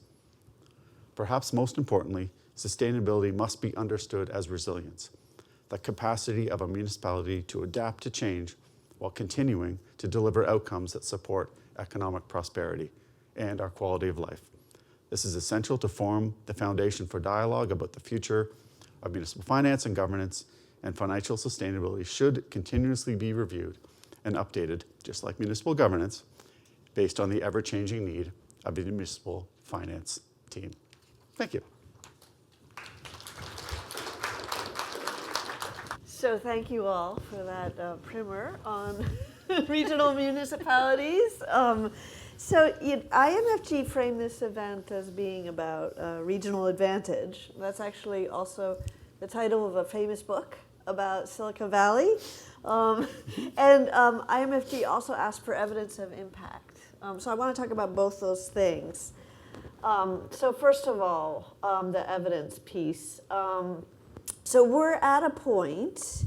Perhaps most importantly, sustainability must be understood as resilience, the capacity of a municipality to adapt to change while continuing to deliver outcomes that support economic prosperity and our quality of life. This is essential to form the foundation for dialogue about the future of municipal finance and governance, and financial sustainability should continuously be reviewed and updated, just like municipal governance, based on the ever-changing need of the municipal finance team. Thank you. So thank you all for that primer on regional municipalities. So IMFG framed this event as being about regional advantage. That's actually also the title of a famous book about Silicon Valley. IMFG also asked for evidence of impact. So I want to talk about both those things. So first of all, the evidence piece. So we're at a point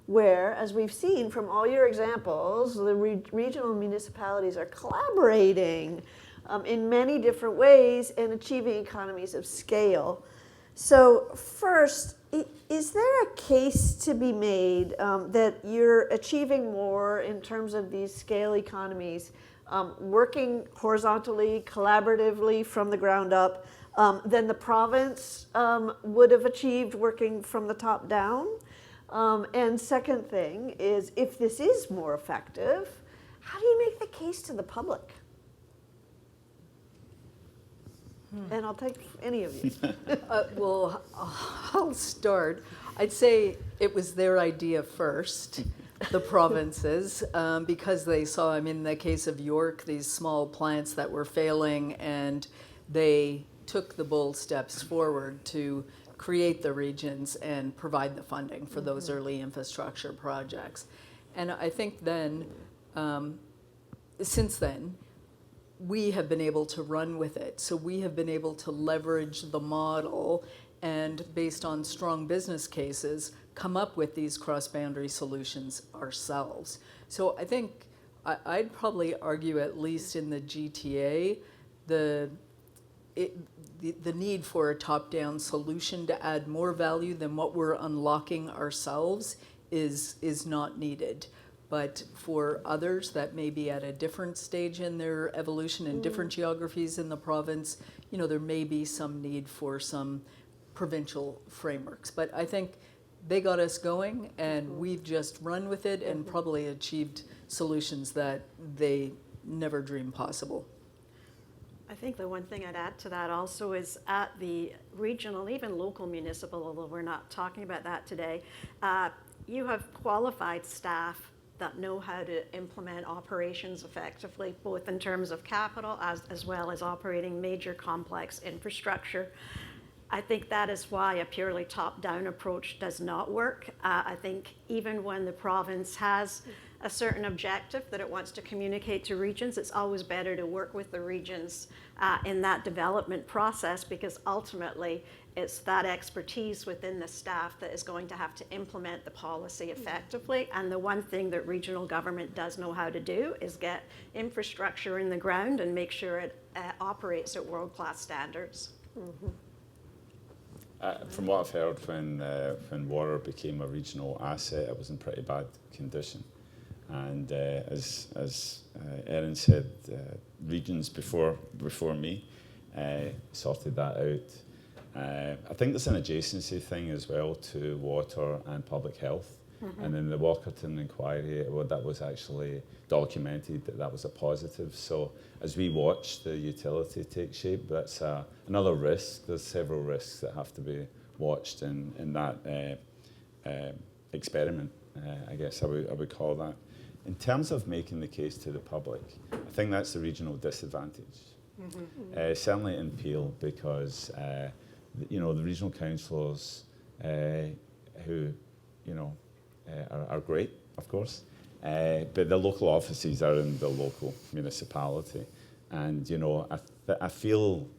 where, as we've seen from all your examples, the regional municipalities are collaborating in many different ways and achieving economies of scale. So first, is there a case to be made that you're achieving more in terms of these scale economies, working horizontally, collaboratively from the ground up, than the province would have achieved working from the top down? And second thing is, if this is more effective, how do you make the case to the public? And I'll take any of you. Well, I'll start. I'd say it was their idea first, the provinces, because they saw, I mean, in the case of York, these small plants that were failing, and they took the bold steps forward to create the regions and provide the funding for those early infrastructure projects. And I think then, since then, we have been able to run with it. So we have been able to leverage the model and, based on strong business cases, come up with these cross-boundary solutions ourselves. So I think I'd probably argue, at least in the GTA, the need for a top-down solution to add more value than what we're unlocking ourselves is not needed. But for others that may be at a different stage in their evolution in different geographies in the province, there may be some need for some provincial frameworks. But I think they got us going, and we've just run with it and probably achieved solutions that they never dreamed possible. I think the one thing I'd add to that also is at the regional, even local municipal, although we're not talking about that today, you have qualified staff that know how to implement operations effectively, both in terms of capital as well as operating major complex infrastructure. I think that is why a purely top-down approach does not work. I think even when the province has a certain objective that it wants to communicate to regions, it's always better to work with the regions in that development process, because ultimately it's that expertise within the staff that is going to have to implement the policy effectively. And the one thing that regional government does know how to do is get infrastructure in the ground and make sure it operates at world-class standards. From what I've heard, when water became a regional asset, it was in pretty bad condition. And as Erin said, regions before me sorted that out. I think there's an adjacency thing as well to water and public health. And in the Walkerton inquiry, that was actually documented that was a positive. So as we watch the utility take shape, that's another risk. There's several risks that have to be watched in that experiment, I guess I would call that. In terms of making the case to the public, I think that's the regional disadvantage. Certainly in Peel, because the regional councillors who are great, of course, but the local offices are in the local municipality, and I feel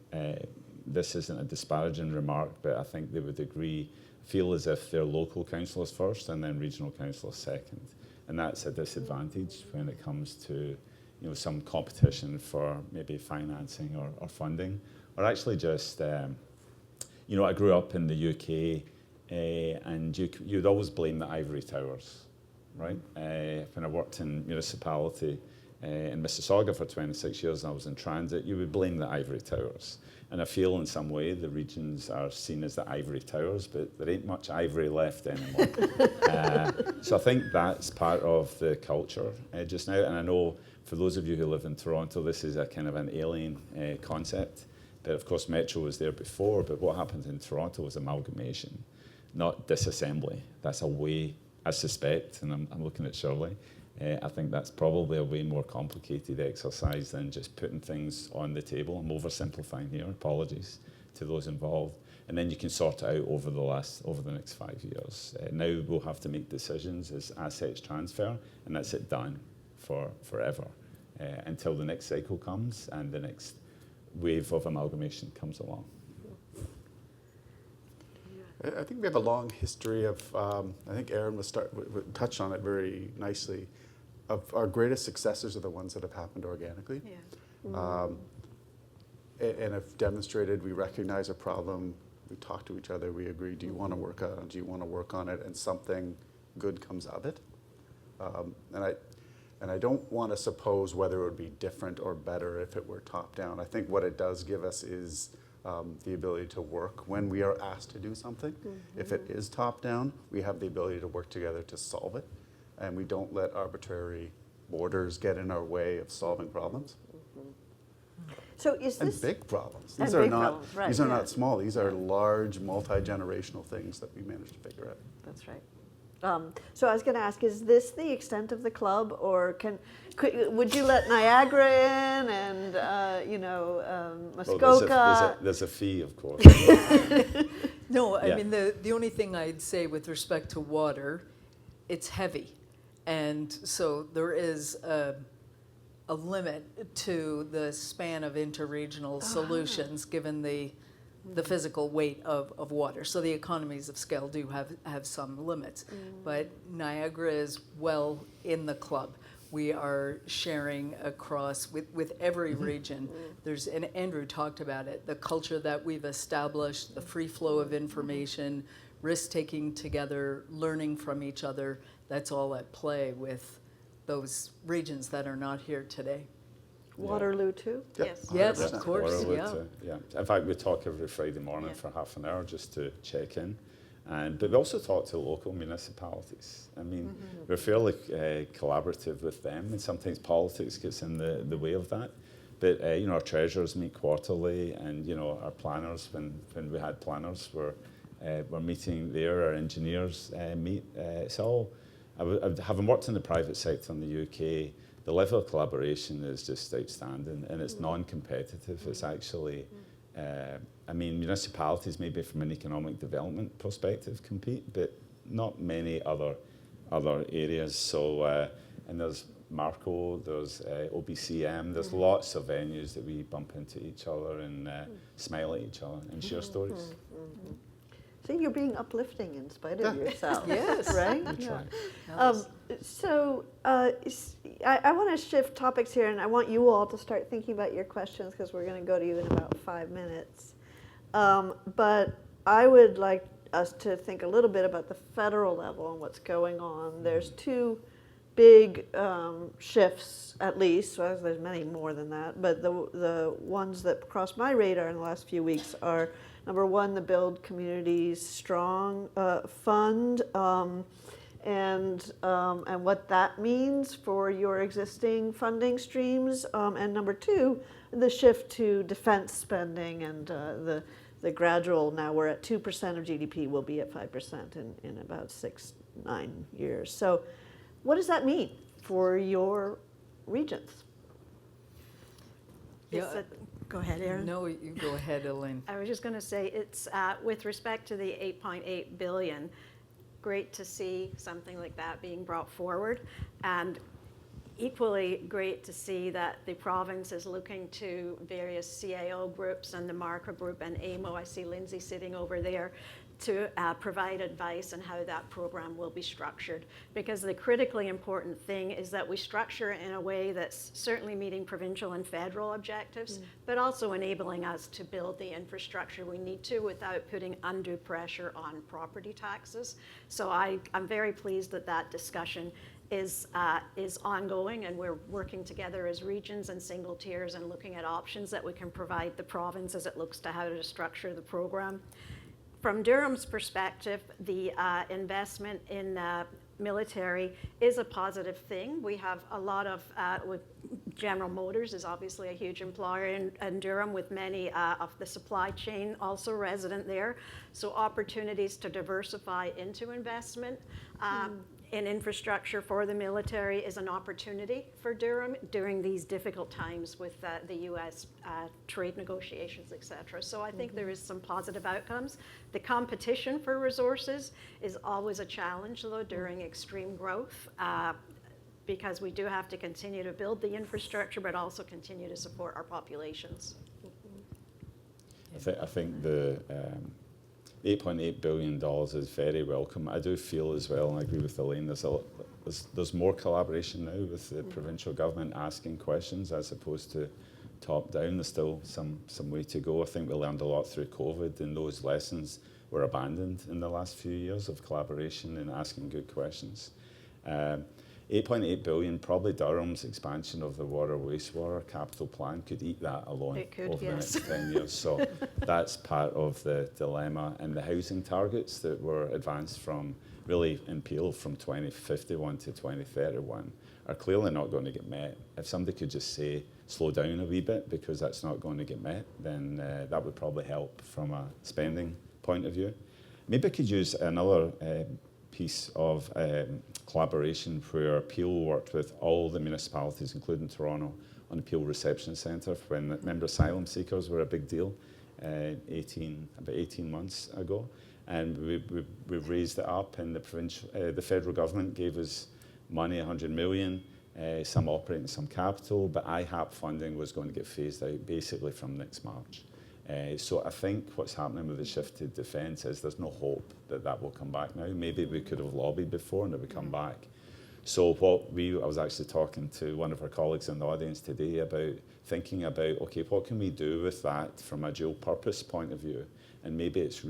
this isn't a disparaging remark, but I think they would agree. Feel as if they're local councillors first and then regional councillors second, and that's a disadvantage when it comes to some competition for maybe financing or funding, or actually just I grew up in the UK, and you'd always blame the ivory towers, right? When I worked in municipality in Mississauga for 26 years, and I was in transit, you would blame the ivory towers. And I feel in some way the regions are seen as the ivory towers, but there ain't much ivory left anymore. So I think that's part of the culture just now. And I know for those of you who live in Toronto, this is a kind of an alien concept. But of course, Metro was there before, but what happened in Toronto was amalgamation, not disassembly. That's a way, I suspect, and I'm looking at Shirley, I think that's probably a way more complicated exercise than just putting things on the table. I'm oversimplifying here, apologies to those involved. And then you can sort it out over the next 5 years. Now we'll have to make decisions as assets transfer, and that's it done forever until the next cycle comes and the next wave of amalgamation comes along. I think we have a long history of, I think Aaron touched on it very nicely, of our greatest successes are the ones that have happened organically. Yeah. And have demonstrated we recognize a problem, we talk to each other, we agree, do you want to work on it, do you want to work on it, and something good comes of it. And I don't want to suppose whether it would be different or better if it were top down. I think what it does give us is the ability to work when we are asked to do something. If it is top down, we have the ability to work together to solve it, and we don't let arbitrary borders get in our way of solving problems. So is And this big problems. And These are big not. problems, right, These are yeah. not small. These are large, multi-generational things that we managed to figure out. That's right. So I was going to ask: is this the extent of the club, or would you let Niagara in and Muskoka? There's a fee, of course. No, Yeah. I mean, the only thing I'd say with respect to water, it's heavy. And so there is a limit to the span of interregional solutions given the physical weight of water. So the economies of scale do have some limits. But Niagara is well in the club. We are sharing across with every region. And Andrew talked about it, the culture that we've established, the free flow of information, risk-taking together, learning from each other, that's all at play with those regions that are not here today. Waterloo too. Yep. Yes. Yes, 100%. of course, Waterloo yeah. yeah. In fact, we talk every Friday morning Yeah. for half an hour just to check in. But we also talk to local municipalities. I mean, we're fairly collaborative with them, and sometimes politics gets in the way of that. But our treasurers meet quarterly, and our planners, when we had planners, were meeting there. Our engineers meet. It's all. Having worked in the private sector in the UK, the level of collaboration is just outstanding, and it's non-competitive. It's actually. Municipalities maybe from an economic development perspective compete, but not many other areas. So, and there's Marco, there's OBCM, there's lots of venues that we bump into each other and smile at each other and share stories. See, you're being uplifting in spite of yourself. Yes. Right? We try. I want to shift topics here, and I want you all to start thinking about your questions because we're going to go to you in about 5 minutes. But I would like us to think a little bit about the federal level and what's going on. There's two big shifts, at least. Well, there's many more than that, but the ones that crossed my radar in the last few weeks are, number one, the Build Communities Strong Fund, and what that means for your existing funding streams, and number two, the shift to defense spending and the gradual. Now we're at 2% of GDP. We'll be at 5% in about 6-9 years. So, what does that mean for your regions? Yeah. Go ahead, Erin. No, you go ahead, Elaine. I was just going to say, it's with respect to the $8.8 billion, great to see something like that being brought forward, and equally great to see that the province is looking to various CAO groups and the MARCA group and AMO. I see Lindsay sitting over there to provide advice on how that program will be structured. Because the critically important thing is that we structure it in a way that's certainly meeting provincial and federal objectives, but also enabling us to build the infrastructure we need to without putting undue pressure on property taxes. So I'm very pleased that that discussion is ongoing, and we're working together as regions and single tiers and looking at options that we can provide the province as it looks to how to structure the program. From Durham's perspective, the investment in military is a positive thing. We have a lot of, with General Motors is obviously a huge employer in Durham, with many of the supply chain also resident there. So opportunities to diversify into investment in infrastructure for the military is an opportunity for Durham during these difficult times with the U.S. Trade negotiations, et cetera. So I think there is some positive outcomes. The competition for resources is always a challenge, though, during extreme growth, because we do have to continue to build the infrastructure, but also continue to support our populations. I think the $8.8 billion is very welcome. I do feel as well, and I agree with Elaine, there's more collaboration now with the provincial government asking questions as opposed to top down. There's still some way to go. I think we learned a lot through COVID, and those lessons were abandoned in the last few years of collaboration and asking good questions. 8.8 billion, probably Durham's expansion of the water wastewater capital plan could eat that alone It could, over yes. the next 10 years. So that's part of the dilemma. And the housing targets that were advanced from really in Peel from 2051 to 2031 are clearly not going to get met. If somebody could just say, slow down a wee bit because that's not going to get met, then that would probably help from a spending point of view. Maybe I could use another piece of collaboration where Peel worked with all the municipalities, including Toronto, on the Peel Reception Centre when, remember, asylum seekers were a big deal about 18 months ago. And we've raised it up, and the federal government gave us money, 100 million, some operating, some capital, but IHAP funding was going to get phased out basically from next March. So I think what's happening with the shift to defence is there's no hope that that will come back now. Maybe we could have lobbied before and it would come back. So I was actually talking to one of our colleagues in the audience today about thinking about, okay, what can we do with that from a dual purpose point of view? And maybe it's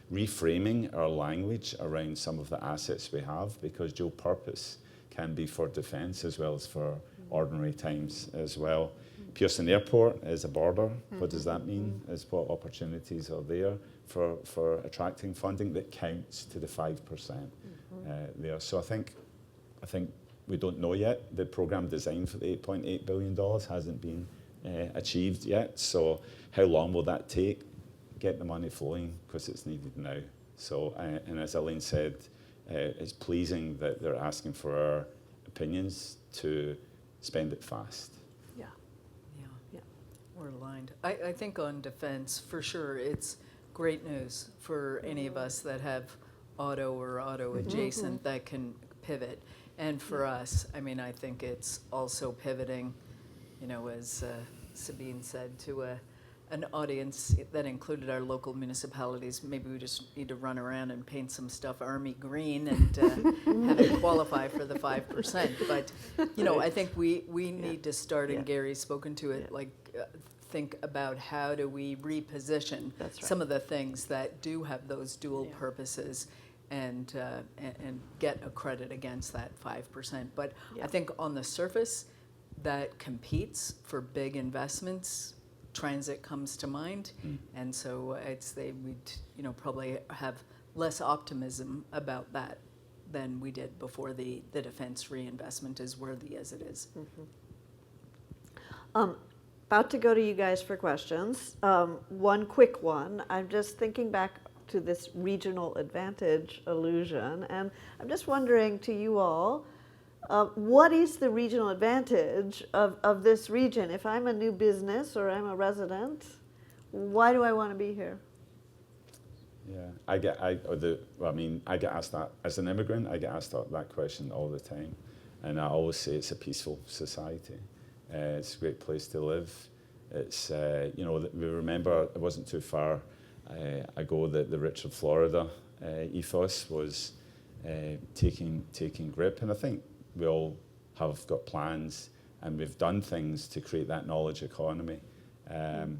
reframing our language around some of the assets we have, because dual purpose can be for defence as well as for ordinary times as well. Pearson Airport is a border. What does that mean? Is what opportunities are there for attracting funding that counts to the 5% there. So I think we don't know yet. The programme designed for the $8.8 billion hasn't been achieved yet. So how long will that take? Get the money flowing, because it's needed now. So, and as Elaine said, it's pleasing that they're asking for our opinions to spend it fast. We're aligned. I think on defense, for sure, it's great news for any of us that have auto or auto adjacent that can pivot. And for us, I mean, I think it's also pivoting, you know, as Sabine said, to an audience that included our local municipalities. Maybe we just need to run around and paint some stuff army green and have it qualify for the 5%. But, you know, I think we need to start, and Gary's spoken to it, like think about how do we reposition some of the things that do have those dual purposes and get a credit against that 5%. But I think on the surface, that competes for big investments. Transit comes to mind, and so I'd say we'd probably have less optimism about that than we did before the defense reinvestment, as worthy as it is. About to go to you guys for questions. One quick one. I'm just thinking back to this regional advantage illusion, and I'm just wondering to you all, what is the regional advantage of this region? If I'm a new business or I'm a resident, why do I want to be here? Yeah, I get asked that as an immigrant. I get asked that question all the time, and I always say it's a peaceful society. It's a great place to live. It's we remember it wasn't too far ago that the Richard Florida ethos was taking grip, and I think we all have got plans and we've done things to create that knowledge economy. And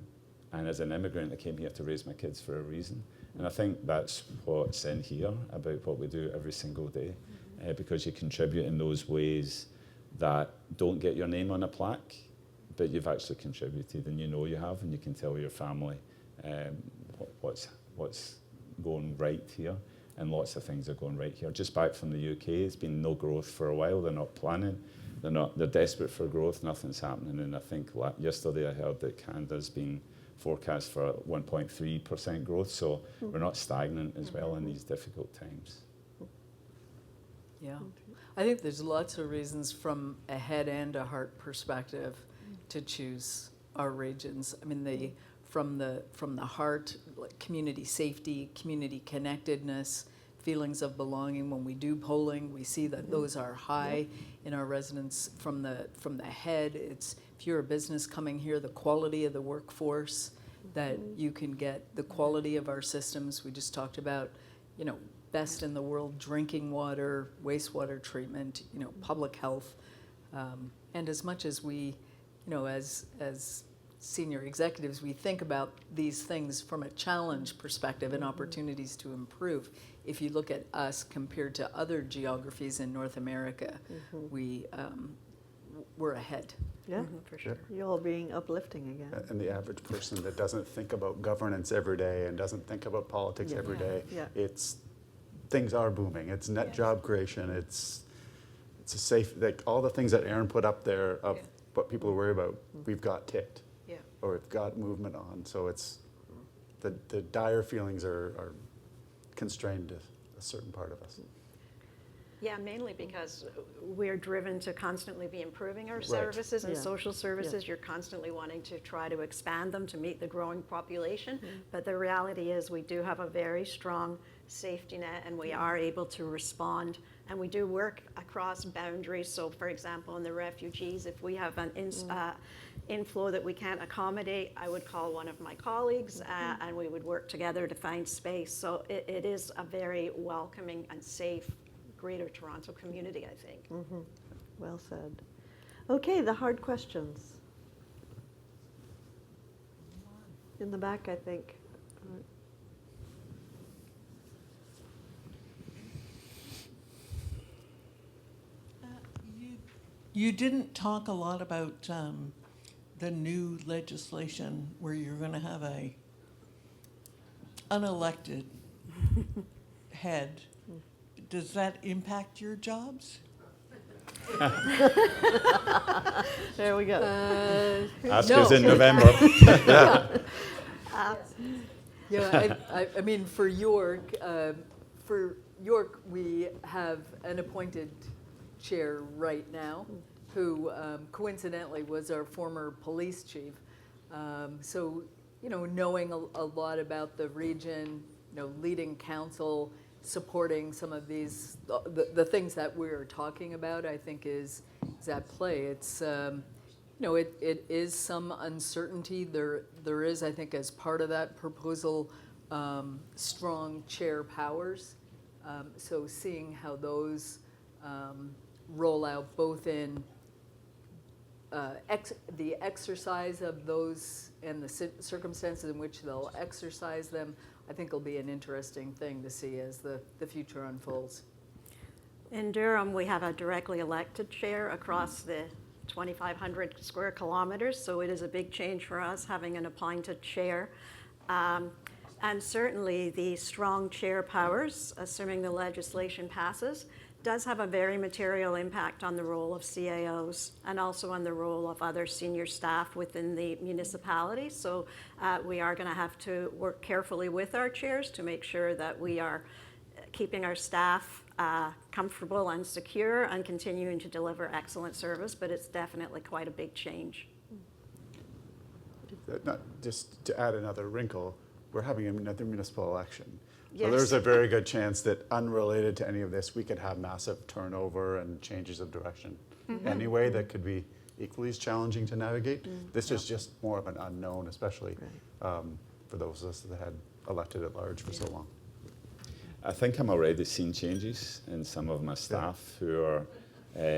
as an immigrant, I came here to raise my kids for a reason. And I think that's what's in here about what we do every single day, because you contribute in those ways that don't get your name on a plaque, but you've actually contributed, and you know you have, and you can tell your family what's going right here. And lots of things are going right here. Just back from the UK, it's been no growth for a while. They're not planning. They're desperate for growth. Nothing's happening. And I think yesterday I heard that Canada's been forecast for 1.3% growth. So we're not stagnant as well in these difficult times. Yeah. I think there's lots of reasons from a head and a heart perspective to choose our regions. I mean, from the heart, like community safety, community connectedness, feelings of belonging. When we do polling, we see that those are high in our residents. From the head, it's if you're a business coming here, the quality of the workforce that you can get, the quality of our systems. We just talked about, best in the world drinking water, wastewater treatment, public health. And as much as we, as senior executives, we think about these things from a challenge perspective and opportunities to improve. If you look at us compared to other geographies in North America, we're ahead. Yeah, For sure. you're all being uplifting again. And the average person that doesn't think about governance every day and doesn't think about politics every day, things are booming. It's net job creation. It's a safe, like all the things that Aaron put up there of what people worry about, we've got ticked. Yeah. Or we've got movement on. So it's, the dire feelings are constrained to a certain part of us. Yeah, mainly because we're driven to constantly be improving our services and social services. You're constantly wanting to try to expand them to meet the growing population. But the reality is we do have a very strong safety net and we are able to respond. And we do work across boundaries. So for example, in the refugees, if we have an inflow that we can't accommodate, I would call one of my colleagues and we would work together to find space. So it is a very welcoming and safe Greater Toronto community, I think. Well said. Okay, the hard questions. In the back, I think. You didn't talk a lot about the new legislation where you're going to have a unelected head. Does that impact your jobs? There we go. Ask us in November. I mean, for York, we have an appointed chair right now, who coincidentally was our former police chief. So, knowing a lot about the region, leading council, supporting some of these, the things that we're talking about, I think is at play. It's, it is some uncertainty. There is, I think, as part of that proposal, strong chair powers. So seeing how those roll out both in the exercise of those and the circumstances in which they'll exercise them, I think will be an interesting thing to see as the future unfolds. In Durham, we have a directly elected chair across the 2,500 square kilometers, so it is a big change for us having an appointed chair. And certainly the strong chair powers, assuming the legislation passes, does have a very material impact on the role of CAOs and also on the role of other senior staff within the municipality. So we are going to have to work carefully with our chairs to make sure that we are keeping our staff comfortable and secure and continuing to deliver excellent service, but it's definitely quite a big change. Just to add another wrinkle, we're having another municipal election. Yes. So there's a very good chance that unrelated to any of this, we could have massive turnover and changes of direction. Anyway, that could be equally as challenging to navigate. This is just more of an unknown, especially for those of us that had elected at large for so long. I think I'm already seeing changes in some of my staff who are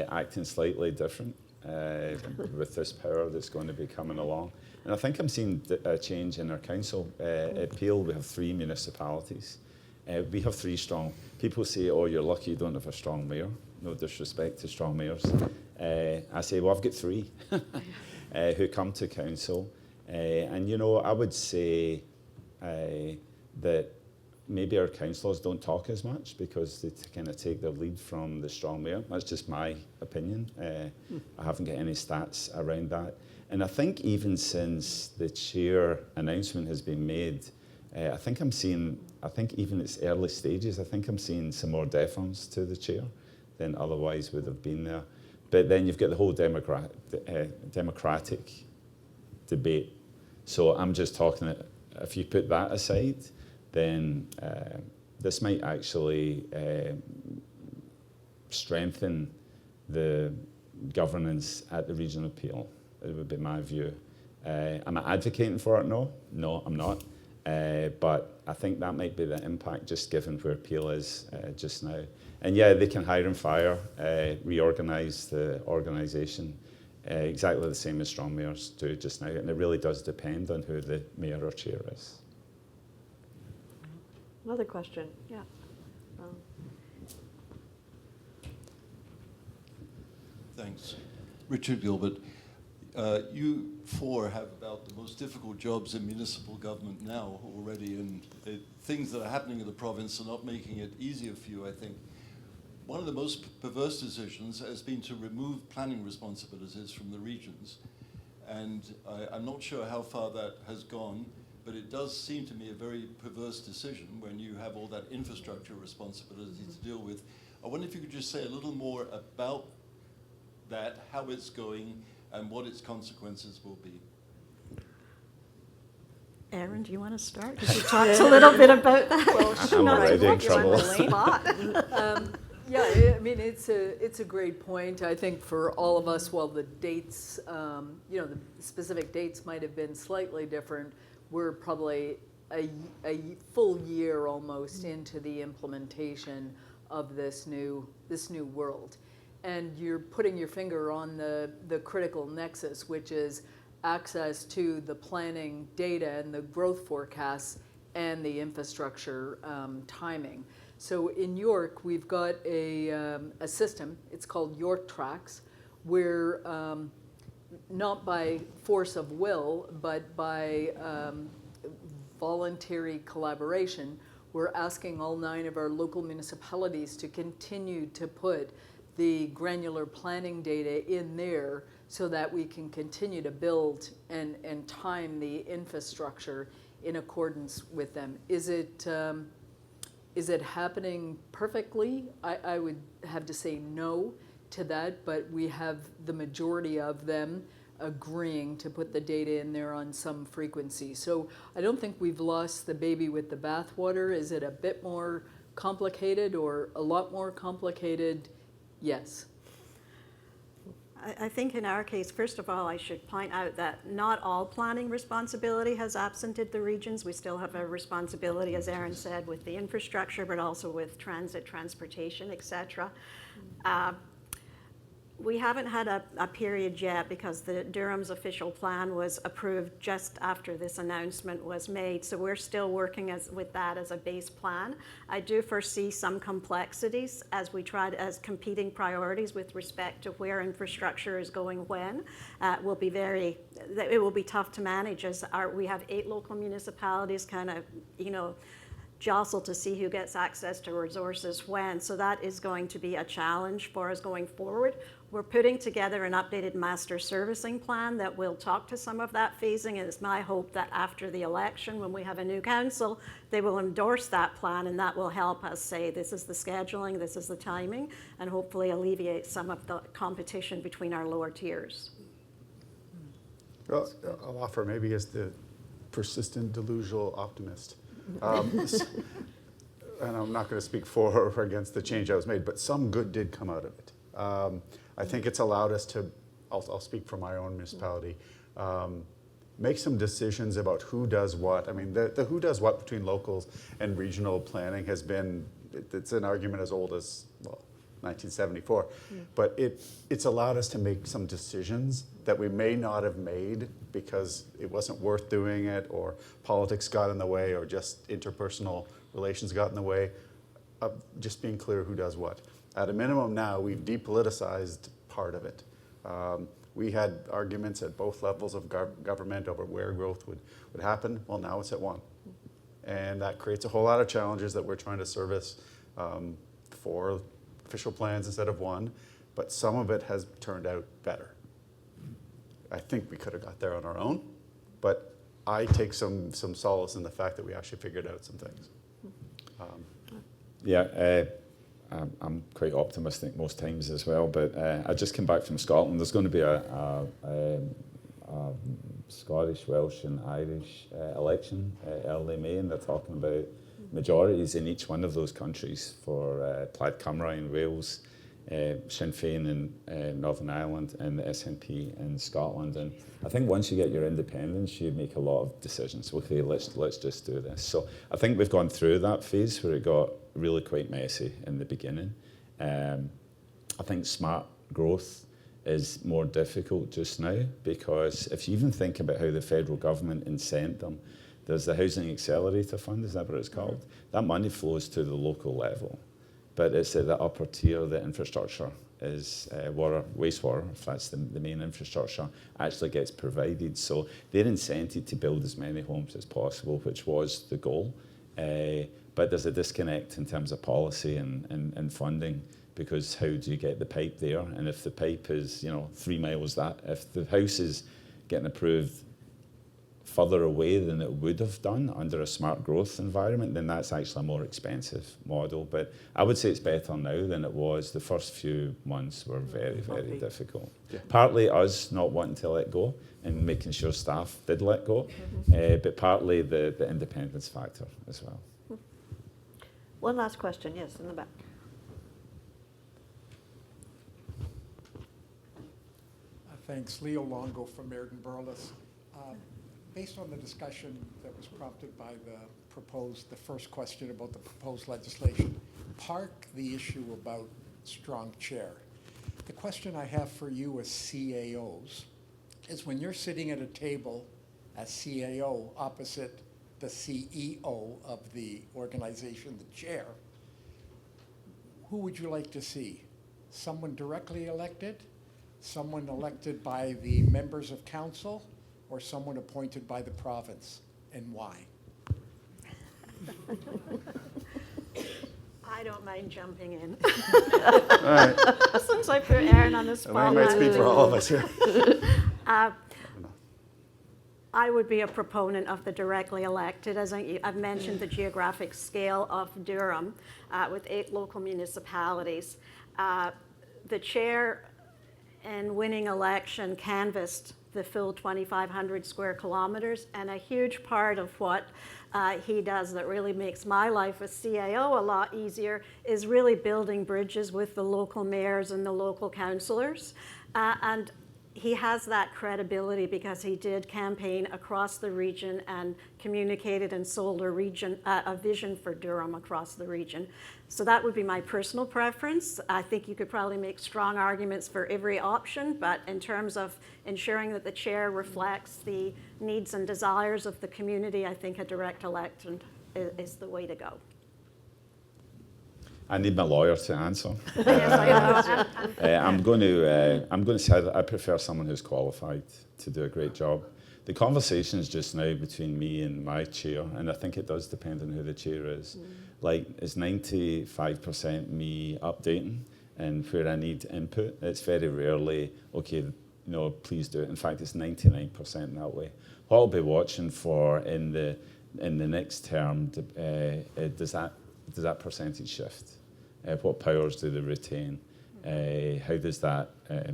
acting slightly different with this power that's going to be coming along. And I think I'm seeing a change in our council. At Peel, we have 3 municipalities. We have 3 strong. People say, oh, you're lucky you don't have a strong mayor. No disrespect to strong mayors. I say, well, I've got 3 who come to council. And, I would say that maybe our councillors don't talk as much because they kind of take their lead from the strong mayor. That's just my opinion. I haven't got any stats around that. And I think even since the chair announcement has been made, I think even its early stages, I think I'm seeing some more deference to the chair than otherwise would have been there. But then you've got the whole democratic debate. So I'm just talking, if you put that aside, then this might actually strengthen the governance at the regional appeal. It would be my view. Am I advocating for it? No, I'm not. But I think that might be the impact, just given where appeal is just now. And yeah, they can hire and fire, reorganise the organisation, exactly the same as strong mayors do just now. And it really does depend on who the mayor or chair is. Another question. Yeah. Thanks. Richard Gilbert. You four have about the most difficult jobs in municipal government now already, and things that are happening in the province are not making it easier for you, I think. One of the most perverse decisions has been to remove planning responsibilities from the regions, and I'm not sure how far that has gone, but it does seem to me a very perverse decision when you have all that infrastructure responsibility to deal with. I wonder if you could just say a little more about that, how it's going, and what its consequences will be. Erin, do you want to start? Because you talked a little bit about that. Well, I'm already in trouble. Yeah, I mean, it's a great point. I think for all of us, while the dates, the specific dates might have been slightly different, we're probably a full year almost into the implementation of this new world. And you're putting your finger on the critical nexus, which is access to the planning data and the growth forecasts and the infrastructure timing. So in York, we've got a system, it's called York Tracks, where not by force of will, but by voluntary collaboration, we're asking all 9 of our local municipalities to continue to put the granular planning data in there so that we can continue to build and time the infrastructure in accordance with them. Is it happening perfectly? I would have to say no to that, but we have the majority of them agreeing to put the data in there on some frequency. So I don't think we've lost the baby with the bathwater. Is it a bit more complicated or a lot more complicated? Yes. I think in our case, first of all, I should point out that not all planning responsibility has absented the regions. We still have a responsibility, as Erin said, with the infrastructure, but also with transit, transportation, et cetera. We haven't had a period yet because the Durham's official plan was approved just after this announcement was made. So we're still working with that as a base plan. I do foresee some complexities as we try as competing priorities with respect to where infrastructure is going when. It will be tough to manage as we have 8 local municipalities kind of, jostle to see who gets access to resources when. So that is going to be a challenge for us going forward. We're putting together an updated master servicing plan that will talk to some of that phasing, and it's my hope that after the election, when we have a new council, they will endorse that plan, and that will help us say this is the scheduling, this is the timing, and hopefully alleviate some of the competition between our lower tiers. Well, I'll offer maybe as the persistent delusional optimist. And I'm not going to speak for or against the change that was made, but some good did come out of it. I think it's allowed us to, I'll speak for my own municipality, make some decisions about who does what. I mean, the who does what between locals and regional planning has been, it's an argument as old as, 1974. But it's allowed us to make some decisions that we may not have made because it wasn't worth doing it, or politics got in the way, or just interpersonal relations got in the way of just being clear who does what. At a minimum now, we've depoliticized part of it. We had arguments at both levels of government over where growth would happen. Well, now it's at one. And that creates a whole lot of challenges that we're trying to service for official plans instead of one, but some of it has turned out better. I think we could have got there on our own, but I take some solace in the fact that we actually figured out some things. I'm quite optimistic most times as well. But I just came back from Scotland. There's going to be a Scottish, Welsh, and Irish election early May, and they're talking about majorities in each one of those countries for Plaid Cymru in Wales, Sinn Féin in Northern Ireland, and the SNP in Scotland. And I think once you get your independence, you make a lot of decisions. Okay, let's just do this. So I think we've gone through that phase where it got really quite messy in the beginning. I think smart growth is more difficult just now, because if you even think about how the federal government incent them, there's the Housing Accelerator Fund, is that what it's called? That money flows to the local level, but it's at the upper tier, the infrastructure is water, wastewater, if that's the main infrastructure, actually gets provided. So they're incented to build as many homes as possible, which was the goal. But there's a disconnect in terms of policy and funding, because how do you get the pipe there? And if the pipe is, 3 miles if the house is getting approved further away than it would have done under a smart growth environment, then that's actually a more expensive model. But I would say it's better now than it was. The first few months were very, very difficult. Yeah. Partly us not wanting to let go and making sure staff did let go, but partly the independence factor as well. One last question, yes, in the back. Thanks. Leo Longo from Meriden Burles. Based on the discussion that was prompted by the first question about the proposed legislation, park the issue about strong chair. The question I have for you as CAOs is, when you're sitting at a table as CAO opposite the CEO of the organization, the chair, who would you like to see? Someone directly elected? Someone elected by the members of council, or someone appointed by the province, and why? I don't mind jumping in. All right. Since I put Aaron on the Elaine might spotlight. speak for all of us here. I would be a proponent of the directly elected. As I've mentioned, the geographic scale of Durham with 8 local municipalities. The chair in winning election canvassed the full 2,500 square kilometers, and a huge part of what he does that really makes my life as CAO a lot easier is really building bridges with the local mayors and the local councillors. And he has that credibility because he did campaign across the region and communicated and sold a vision for Durham across the region. So that would be my personal preference. I think you could probably make strong arguments for every option, but in terms of ensuring that the chair reflects the needs and desires of the community, I think a direct election is the way to go. I need my lawyer to answer. Yes, I know. I'm going to say that I prefer someone who's qualified to do a great job. The conversation is just now between me and my chair, and I think it does depend on who the chair is. Like, it's 95% me updating, and where I need input, it's very rarely, okay, please do it. In fact, it's 99% that way. What I'll be watching for in the next term, does that percentage shift? What powers do they retain? How does that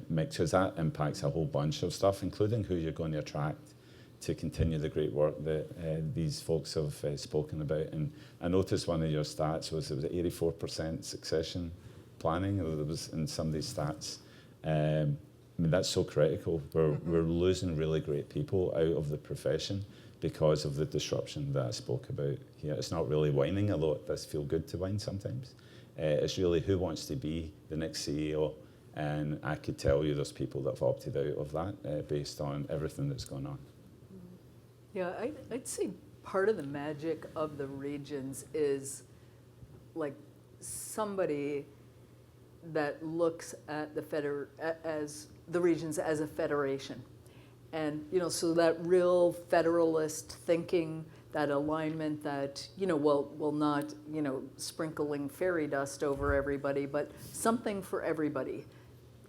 mix? Because that impacts a whole bunch of stuff, including who you're going to attract to continue the great work that these folks have spoken about. And I noticed one of your stats was 84% succession planning. There was in some of these stats. I mean, that's so critical. We're losing really great people out of the profession because of the disruption that I spoke about here. It's not really whining, although it does feel good to whine sometimes. It's really who wants to be the next CEO, and I could tell you there's people that have opted out of that based on everything that's gone on. Yeah, I'd say part of the magic of the regions is like somebody that looks at the regions as a federation. And, so that real federalist thinking, that alignment, that, will not, sprinkling fairy dust over everybody, but something for everybody.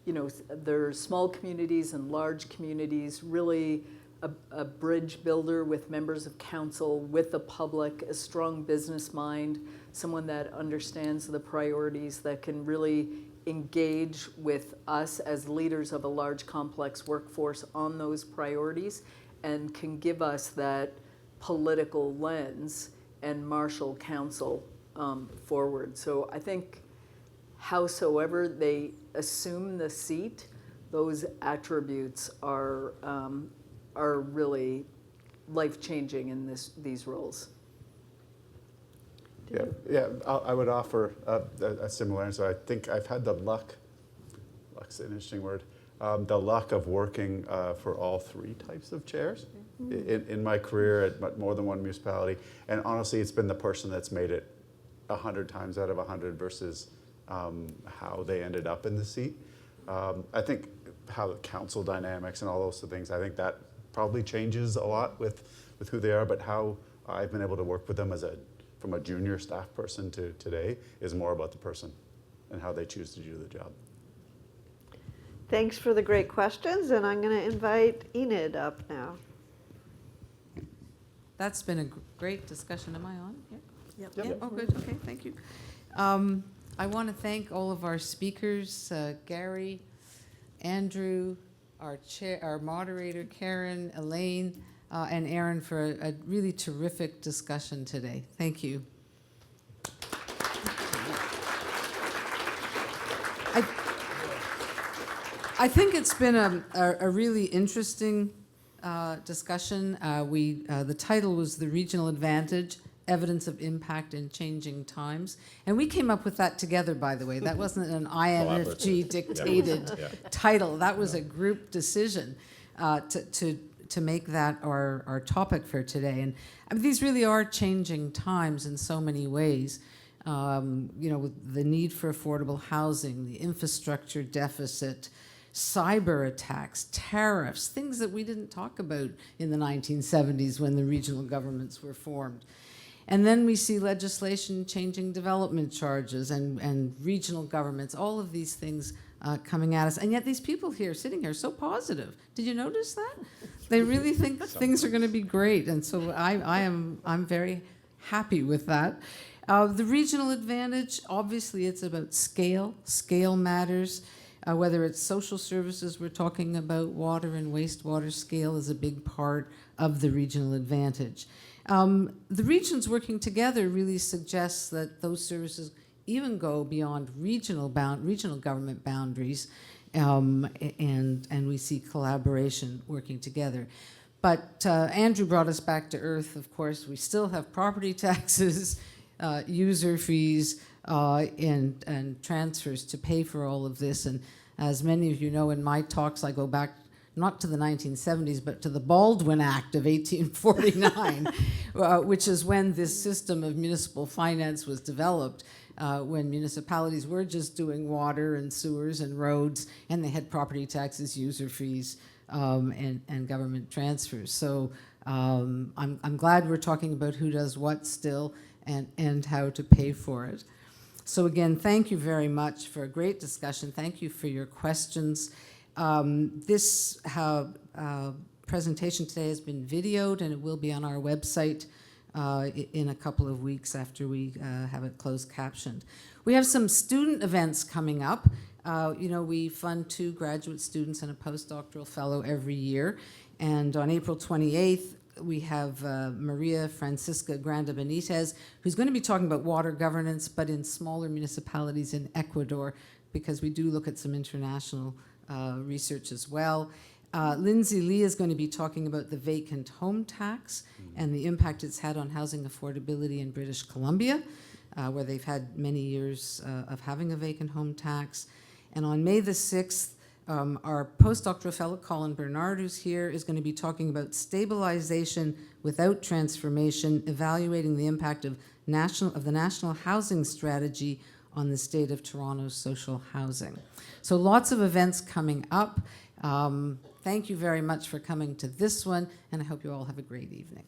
There's small communities and large communities really a bridge builder with members of council, with the public, a strong business mind, someone that understands the priorities, that can really engage with us as leaders of a large complex workforce on those priorities, and can give us that political lens and marshal council forward. So I think howsoever they assume the seat, those attributes are really life-changing in these roles. Yeah, I would offer a similar answer. I think I've had the luck's an interesting word, the luck of working for all three types of chairs in my career at more than one municipality. And honestly, it's been the person that's made it 100 times out of 100 versus how they ended up in the seat. I think how the council dynamics and all those things, I think that probably changes a lot with who they are, but how I've been able to work with them from a junior staff person to today is more about the person and how they choose to do the job. Thanks for the great questions, and I'm going to invite Enid up now. That's been a great discussion. Am I on? Yep. Yeah. Oh, good. Okay, thank you. I want to thank all of our speakers, Gary, Andrew, our chair, our moderator, Karen, Elaine, and Aaron for a really terrific discussion today. Thank you. I think it's been a really interesting discussion. The title was The Regional Advantage, Evidence of Impact in Changing Times. And we came up with that together, by the way. That wasn't an IMFG dictated title. That was a group decision to make that our topic for today. And I mean, these really are changing times in so many ways. With the need for affordable housing, the infrastructure deficit, cyber attacks, tariffs, things that we didn't talk about in the 1970s when the regional governments were formed. And then we see legislation changing development charges and regional governments, all of these things coming at us. And yet these people here, sitting here, so positive. Did you notice that? They really think things are going to be great. And so I'm very happy with that. The regional advantage, obviously it's about scale. Scale matters. Whether it's social services, we're talking about water and wastewater, scale is a big part of the regional advantage. The regions working together really suggests that those services even go beyond regional government boundaries, and we see collaboration working together. But Andrew brought us back to earth, of course. We still have property taxes, user fees, and transfers to pay for all of this. And as many of you know, in my talks, I go back not to the 1970s, but to the Baldwin Act of 1849, which is when this system of municipal finance was developed, when municipalities were just doing water and sewers and roads, and they had property taxes, user fees, and government transfers. So I'm glad we're talking about who does what still and how to pay for it. So again, thank you very much for a great discussion. Thank you for your questions. This presentation today has been videoed, and it will be on our website in a couple of weeks after we have it closed captioned. We have some student events coming up. We fund 2 graduate students and a postdoctoral fellow every year. And on April 28th, we have Maria Francisca Granda Benitez, who's going to be talking about water governance, but in smaller municipalities in Ecuador, because we do look at some international research as well. Lindsay Lee is going to be talking about the vacant home tax and the impact it's had on housing affordability in British Columbia, where they've had many years of having a vacant home tax. And on May the 6th, our postdoctoral fellow, Colin Bernard, who's here, is going to be talking about stabilization without transformation, evaluating the impact of the National Housing Strategy on the state of Toronto's social housing. So lots of events coming up. Thank you very much for coming to this one, and I hope you all have a great evening.